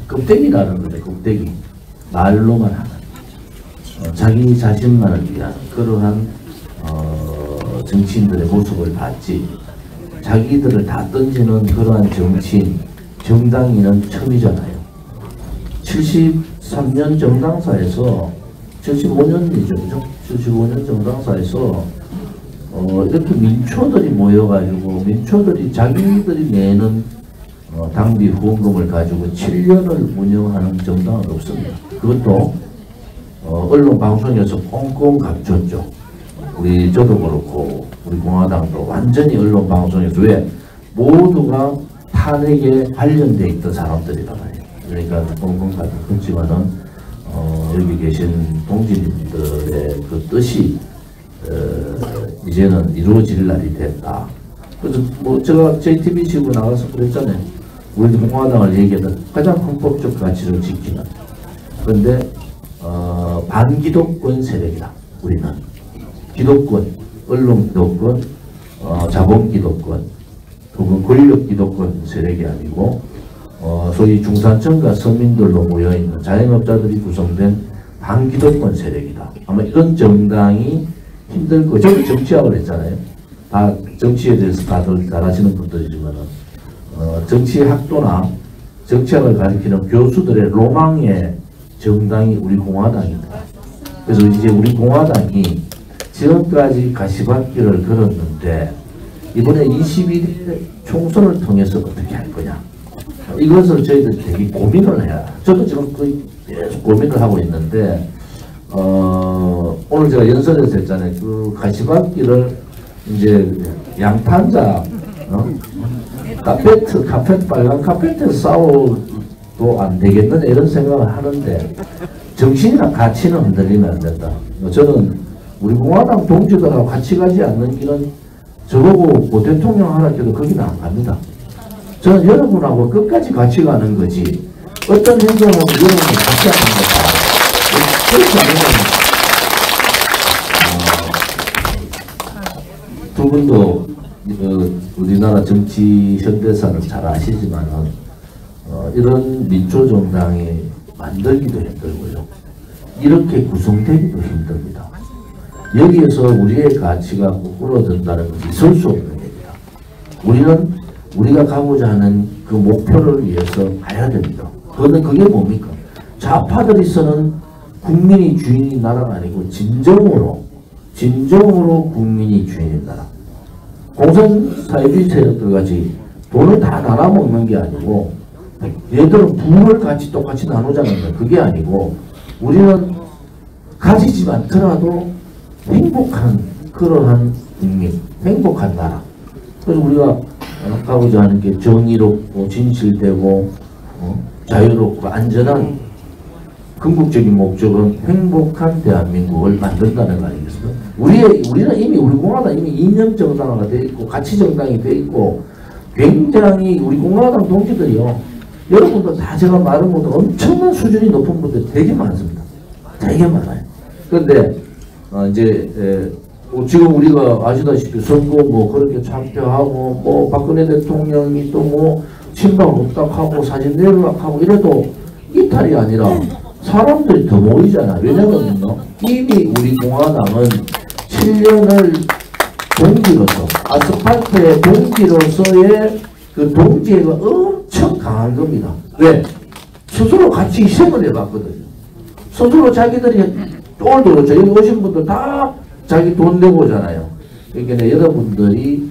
껍데기라는 거죠. 껍데기. 말로만 하는 자기 자신만을 위한 그러한 정치인들의 모습을 봤지, 자기들을 다 던지는 그러한 정치인, 정당인은 처음이잖아요. 73년 정당사에서 75년이죠. 그죠? 75년 정당사에서 이렇게 민초들이 모여가지고 민초들이 자기들이 내는 당비 후원금을 가지고 7년을 운영하는 정당은 없습니다. 그것도 언론 방송에서 꽁꽁 감췄죠. 저도 그렇고 우리 공화당도 완전히 언론 방송에서, 왜? 모두가 탄핵에 관련돼 있던 사람들이란 말이에요. 그러니까 꽁꽁 감췄지만은 여기 계신 동지님들의 그 뜻이 이제는 이루어질 날이 됐다. 그래서 뭐 제가 JTBC고 나가서 그랬잖아요. 우리 공화당을 얘기하는 가장 헌법적 가치를 지키는. 그런데 반기독권 세력이다. 우리는 기독권, 언론 기독권, 자본 기득권, 혹은 권력 기득권 세력이 아니고 소위 중산층과 서민들로 모여있는 자영업자들이 구성된 반기득권 세력이다. 아마 이런 정당이 힘들 거. 저는 정치학을 했잖아요. 다 정치에 대해서 다들 잘 아시는 분들이지만은 정치학도나 정치학을 가리키는 교수들의 로망의 정당이 우리 공화당입니다. 그래서 이제 우리 공화당이 지금까지 가시밭길을 걸었는데 이번에 21일 총선을 통해서 어떻게 할 거냐. 이것을 저희들이 되게 고민을 해야. 저도 지금 계속 고민을 하고 있는데 오늘 제가 연설에서 했잖아요. 그 가시밭길을 이제 양탄자 카페트 빨간 카페트에서 싸워도 안 되겠느냐 이런 생각을 하는데 정신이나 가치는 흔들리면 안 된다. 저는 우리 공화당 동지들하고 같이 가지 않는 길은 저보고 대통령 하라 해도 거기는 안 갑니다. 저는 여러분하고 끝까지 같이 가는 거지 어떤 행동하고 여러분이 같이 하는 거다. 그렇지 않으면 두 분도 우리나라 정치 현대사를 잘 아시지만 이런 민초정당이 만들기도 힘들고요. 이렇게 구성되기도 힘듭니다. 여기에서 우리의 가치가 꾸꾸러진다는 것이 있을 수 없는 겁니다. 우리는 우리가 가고자 하는 그 목표를 위해서 가야 됩니다. 그게 뭡니까? 좌파들이 쓰는 국민이 주인인 나라가 아니고 진정으로 국민이 주인인 나라. 공산사회주의 세력들 같이 돈을 다 나눠 먹는 게 아니고 얘들은 부를 같이 똑같이 나누자는 그게 아니고 우리는 가지지 않더라도 행복한 그러한 국민, 행복한 나라. 그래서 우리가 가고자 하는 게 정의롭고 진실되고 자유롭고 안전한 궁극적인 목적은 행복한 대한민국을 만든다는 거 아니겠습니까? 우리는 이미 우리 공화당 이미 이념 정당화가 돼 있고 가치 정당이 돼 있고 굉장히 우리 공화당 동지들이요. 여러분들 다 제가 말은 못해 엄청난 수준이 높은 분들 되게 많습니다. 되게 많아요. 그런데 이제 지금 우리가 아시다시피 선거 뭐 그렇게 참패하고 뭐 박근혜 대통령이 또 뭐 친박 묵닥하고 사진 내락하고 이래도 이탈이 아니라 사람들이 더 모이잖아. 왜냐면요 이미 우리 공화당은 7년을 동지로서 아스팔트의 동지로서의 그 동지애가 엄청 강한 겁니다. 왜? 스스로 같이 희생을 해봤거든요. 스스로 자기들이 오늘도 그렇죠. 여기 오신 분들 다 자기 돈 내고 오잖아요. 그러니까 여러분들이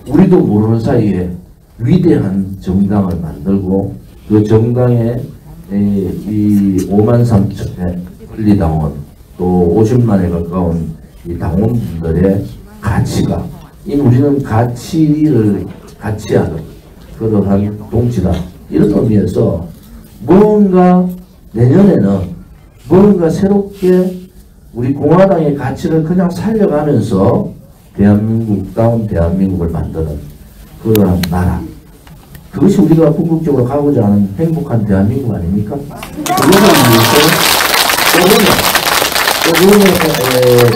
우리도 모르는 사이에 위대한 정당을 만들고 그 정당에 이 5만 3천의 권리당원 또 50만에 가까운 이 당원분들의 가치가 우리는 가치를 같이 하는 그러한 동지다. 이런 의미에서 뭔가 내년에는 뭔가 새롭게 우리 공화당의 가치를 그냥 살려가면서 대한민국다운 대한민국을 만드는 그러한 나라. 그것이 우리가 궁극적으로 가고자 하는 행복한 대한민국 아닙니까? 그거를 위해서 조금의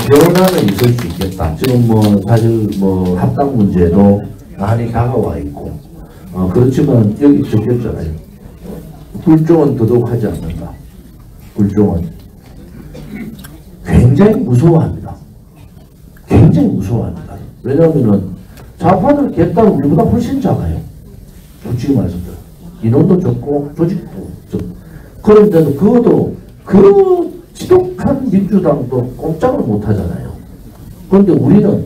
변화는 있을 수 있겠다. 지금 뭐 사실 뭐 합당 문제도 많이 다가와 있고 그렇지만 여기 적혔잖아요. 불종은 더더욱 하지 않는다. 불종은 굉장히 무서워합니다. 굉장히 무서워합니다. 왜냐하면 좌파들 개딸 우리보다 훨씬 작아요. 솔직히 말씀드려요. 인원도 적고 조직도 적고. 그런데도 그것도 그 지독한 민주당도 꼼짝을 못하잖아요. 그런데 우리는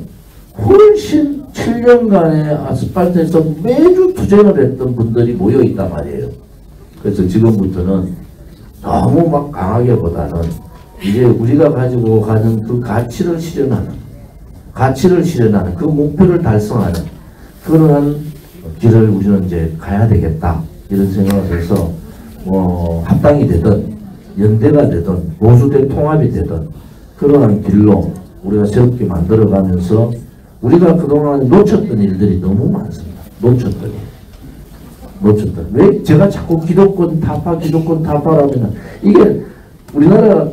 훨씬 7년간의 아스팔트에서 매주 투쟁을 했던 분들이 모여있단 말이에요. 그래서 지금부터는 너무 막 강하게보다는 이제 우리가 가지고 가는 그 가치를 실현하는 그 목표를 달성하는 그러한 길을 우리는 이제 가야 되겠다 이런 생각을 해서 합당이 되든 연대가 되든 보수대 통합이 되든 그러한 길로 우리가 새롭게 만들어가면서 우리가 그동안 놓쳤던 일들이 너무 많습니다. 놓쳤던. 왜 제가 자꾸 기득권 타파라면 이게 우리나라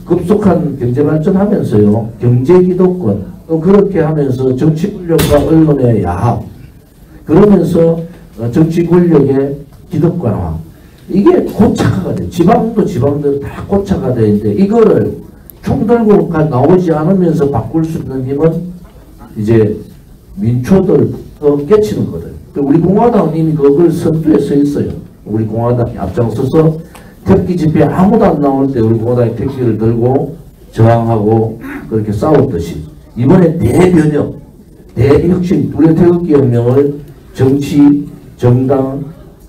급속한 경제 발전하면서요 경제 기득권 또 그렇게 하면서 정치 권력과 언론의 야합, 그러면서 정치 권력의 기득권화, 이게 고착화가 돼. 지방도 지방대로 다 고착화가 되는데 이거를 총 들고 나오지 않으면서 바꿀 수 있는 힘은 이제 민초들부터 깨치는 거든. 우리 공화당은 이미 그걸 선두에 서 있어요. 우리 공화당이 앞장서서 택기 집회에 아무도 안 나올 때 우리 공화당이 택기를 들고 저항하고 그렇게 싸웠듯이 이번에 대변혁, 대혁신, 우리 태극기 혁명을 정치, 정당,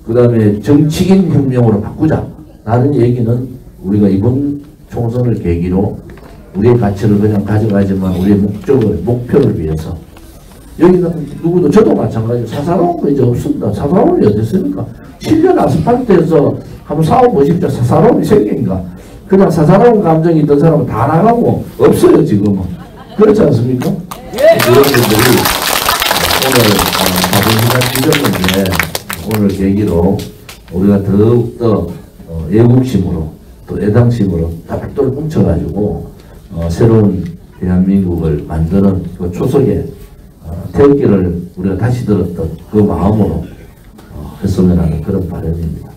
그 다음에 정치인 혁명으로 바꾸자. 라는 얘기는 우리가 이번 총선을 계기로 우리의 가치를 그냥 가져가지만 우리의 목표를 위해서. 여기는 누구도 저도 마찬가지로 사사로운 거 이제 없습니다. 사사로움이 어디 있습니까? 7년 아스팔트에서 한번 싸워보십시오. 사사로움이 생긴가? 그냥 사사로운 감정이 있던 사람은 다 나가고 없어요 지금은. 그렇지 않습니까? 이런 분들이 오늘 자본시장 지정문제 오늘 계기로 우리가 더욱더 애국심으로 또 애당심으로 똘똘 뭉쳐가지고 새로운 대한민국을 만드는 그 초석에 태극기를 우리가 다시 들었던 그 마음으로 했으면 하는 그런 바람입니다.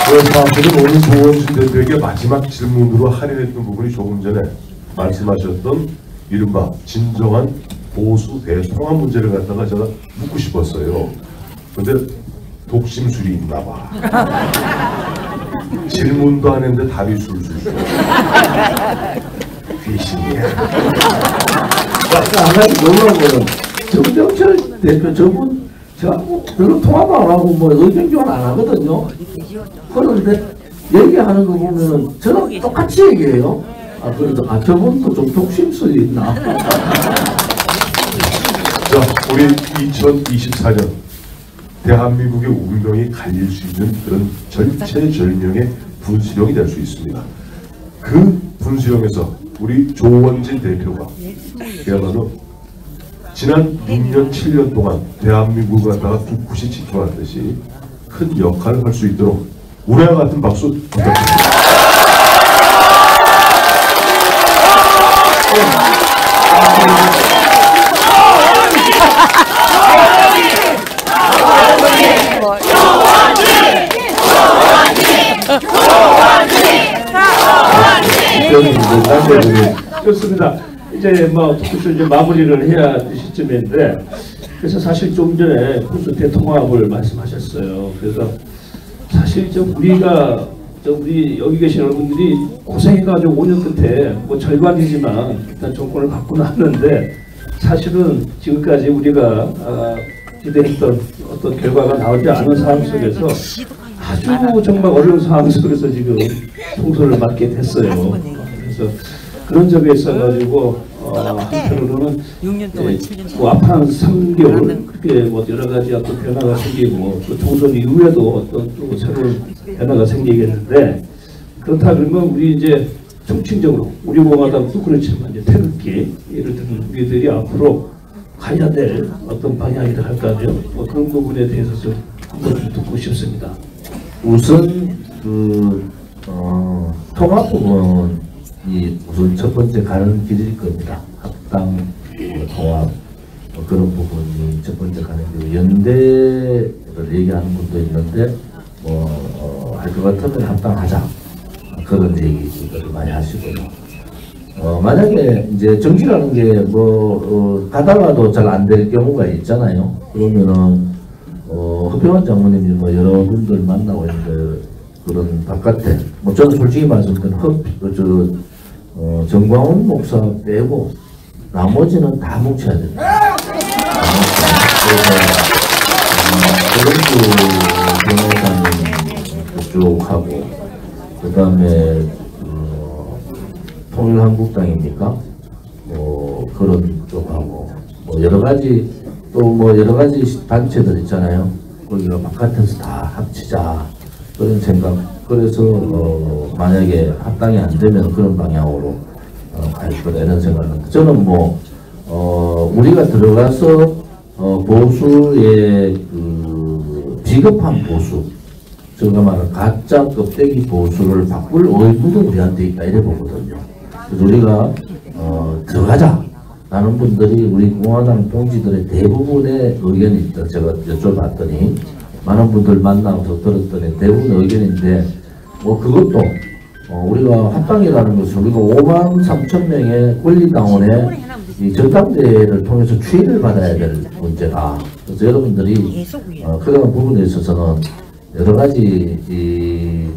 그래서 오늘 조원진 대표에게 마지막 질문으로 할인했던 부분이 조금 전에 말씀하셨던 이른바 진정한 보수 대통합 문제를 갖다가 제가 묻고 싶었어요. 근데 독심술이 있나 봐. 질문도 안 했는데 답이 술술 쏘. 귀신이야. 한 가지 놀라운 거는 정병철 대표 저분 저하고 별로 통화도 안 하고 뭐 의견 교환 안 하거든요. 그런데 얘기하는 거 보면은 저랑 똑같이 얘기해요. 그래도 저분도 좀 독심술이 있나. 자, 우리 2024년 대한민국의 운명이 갈릴 수 있는 그런 절체절명의 분수령이 될 수 있습니다. 그 분수령에서 우리 조원진 대표가 그야말로 지난 6년, 7년 동안 대한민국을 갖다가 굳굳이 지켜왔듯이 큰 역할을 할 수 있도록 우리와 같은 박수 부탁드립니다. 그렇습니다. 이제 뭐 토크쇼 이제 마무리를 해야 될 시점인데, 그래서 사실 좀 전에 보수 대통합을 말씀하셨어요. 그래서 사실 우리 여기 계신 여러분들이 고생해가지고 5년 끝에 뭐 절반이지만 일단 정권을 바꾸고 나왔는데, 사실은 지금까지 우리가 기대했던 어떤 결과가 나오지 않은 상황 속에서 아주 정말 어려운 상황 속에서 지금 총선을 맡게 됐어요. 그래서 그런 점에 있어가지고 한편으로는 뭐 앞한 3개월 그렇게 뭐 여러 가지 어떤 변화가 생기고 또 총선 이후에도 어떤 또 새로운 변화가 생기겠는데, 그렇다 그러면 우리 이제 총칭적으로 우리 공화당도 그렇지만 이제 태극기 예를 들면 우리들이 앞으로 가야 될 어떤 방향이라 할까요? 뭐 그런 부분에 대해서 좀 한번 좀 듣고 싶습니다. 우선 통합 부분이 우선 첫 번째 가는 길일 겁니다. 합당, 통합 그런 부분이 첫 번째 가는 길. 연대를 얘기하는 분도 있는데 할 것 같으면 합당하자 그런 얘기를 많이 하시고요. 만약에 이제 정치라는 게 가다가도 잘 안 될 경우가 있잖아요. 그러면은 허평원 장모님이 뭐 여러분들 만나고 있는데 그런 바깥에 저는 솔직히 말씀드리면 정광훈 목사 빼고 나머지는 다 뭉쳐야 됩니다. 그래서 변호사님 그쪽하고 그 다음에 통일한국당입니까? 그런 쪽하고 여러 가지 또 여러 가지 단체들 있잖아요. 거기가 바깥에서 다 합치자 그런 생각. 그래서 만약에 합당이 안 되면 그런 방향으로 갈 거다 이런 생각은. 저는 우리가 들어가서 보수의 비겁한 보수, 제가 말하는 가짜 껍데기 보수를 바꿀 의무도 우리한테 있다 이래 보거든요. 그래서 우리가 들어가자 라는 분들이 우리 공화당 동지들의 대부분의 의견이 있다. 제가 여쭤봤더니 많은 분들 만나서 들었더니 대부분의 의견인데 그것도 우리가 합당이라는 것은 우리가 53,000명의 권리당원의 이 전당대회를 통해서 추인을 받아야 될 문제다. 그래서 여러분들이 그런 부분에 있어서는 여러 가지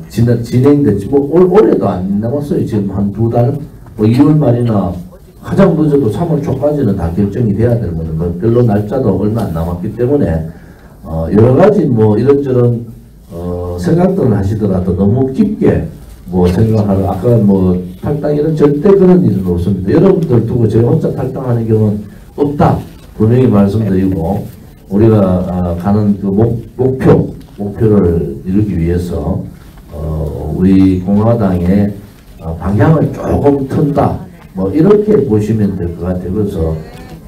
진행됐지 올해도 안 남았어요. 지금 한 2달 2월 말이나 가장 늦어도 3월 초까지는 다 결정이 돼야 될 거는 별로 날짜도 얼마 안 남았기 때문에 여러 가지 이런저런 생각들을 하시더라도 너무 깊게 생각하러 아까 탈당 이런 절대 그런 일은 없습니다. 여러분들 두고 제가 혼자 탈당하는 경우는 없다 분명히 말씀드리고 우리가 가는 그 목표를 이루기 위해서 우리 공화당의 방향을 조금 튼다 이렇게 보시면 될 것 같아요. 그래서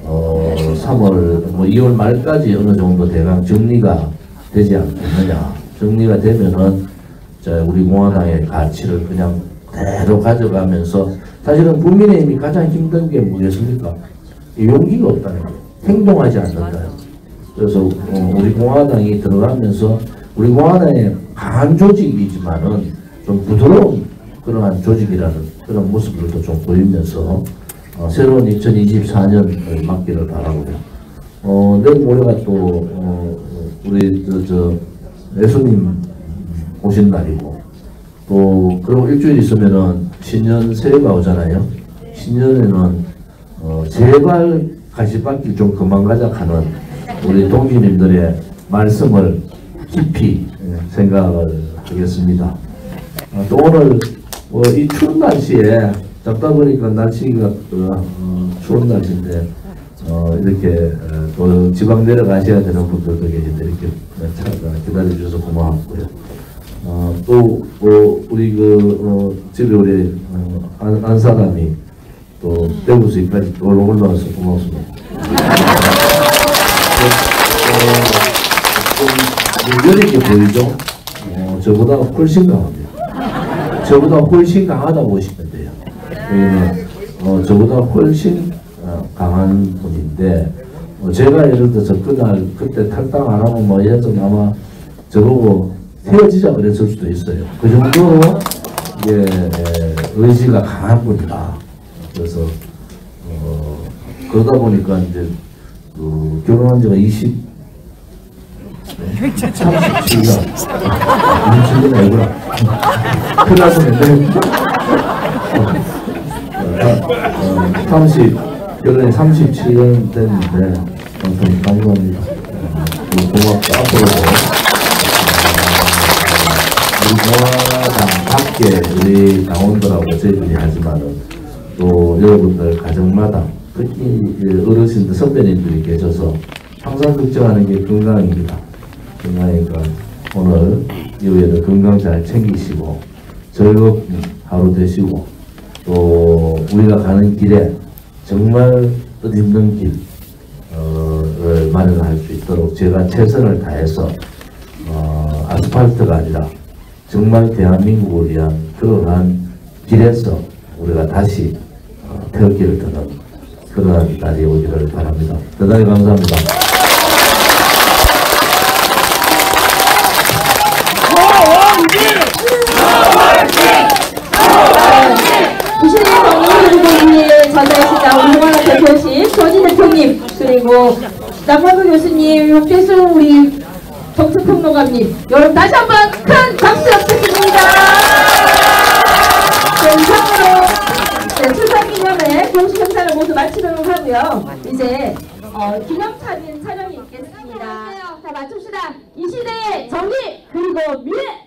3월 2월 말까지 어느 정도 대강 정리가 되지 않겠느냐. 정리가 되면은 우리 공화당의 가치를 그냥 그대로 가져가면서 사실은 국민의힘이 가장 힘든 게 뭐겠습니까? 용기가 없다는 거예요. 행동하지 않는다. 그래서 우리 공화당이 들어가면서 우리 공화당의 강한 조직이지만은 좀 부드러운 그러한 조직이라는 그런 모습들도 좀 보이면서 새로운 2024년을 맞기를 바라고요. 내일 모레가 또 우리 예수님 오신 날이고 또 그리고 일주일 있으면은 신년 새해가 오잖아요. 신년에는 제발 가시밭길 좀 그만 가자 하는 우리 동지님들의 말씀을 깊이 생각을 하겠습니다. 또 오늘 이 추운 날씨에 잡다 보니까 날씨가 추운 날씨인데 이렇게 또 지방 내려가셔야 되는 분들도 계신데 이렇게 기다려 주셔서 고마웠고요. 또 우리 집에 우리 안 사람이 또 대구수까지 또 올라와서 고맙습니다. 좀 여리게 보이죠? 저보다 훨씬 강합니다. 저보다 훨씬 강하다고 보시면 돼요. 여기는 저보다 훨씬 강한 분인데 제가 예를 들어서 그때 탈당 안 하면 예전 아마 저보고 헤어지자 그랬을 수도 있어요. 그 정도로 의지가 강한 분이다. 그래서 그러다 보니까 이제 결혼한 지가 37년 27년 아니구나. 큰일 났었는데 결혼이 37년 됐는데 아무튼 감사합니다. 고맙다. 앞으로도 우리 공화당 밖에 우리 당원들하고 저희들이 하지만은 또 여러분들 가정마다 특히 어르신들 선배님들이 계셔서 항상 걱정하는 게 건강입니다. 건강이니까 오늘 이후에도 건강 잘 챙기시고 즐거운 하루 되시고 또 우리가 가는 길에 정말 뜻있는 길을 마련할 수 있도록 제가 최선을 다해서 아스팔트가 아니라 정말 대한민국을 위한 그러한 길에서 우리가 다시 태극기를 드는 그러한 날이 오기를 바랍니다. 대단히 감사합니다. 전달시장 우리 대표님, 조진 대표님, 그리고 남광구 교수님, 윤태수 우리 정치평론가님, 여러분 다시 한번 큰 박수 부탁드립니다. 이상으로 출판기념회 공식 행사를 모두 마치도록 하고요. 이제 기념사진 촬영이 있겠습니다. 자, 맞춥시다. 이 시대의 정의 그리고 미래.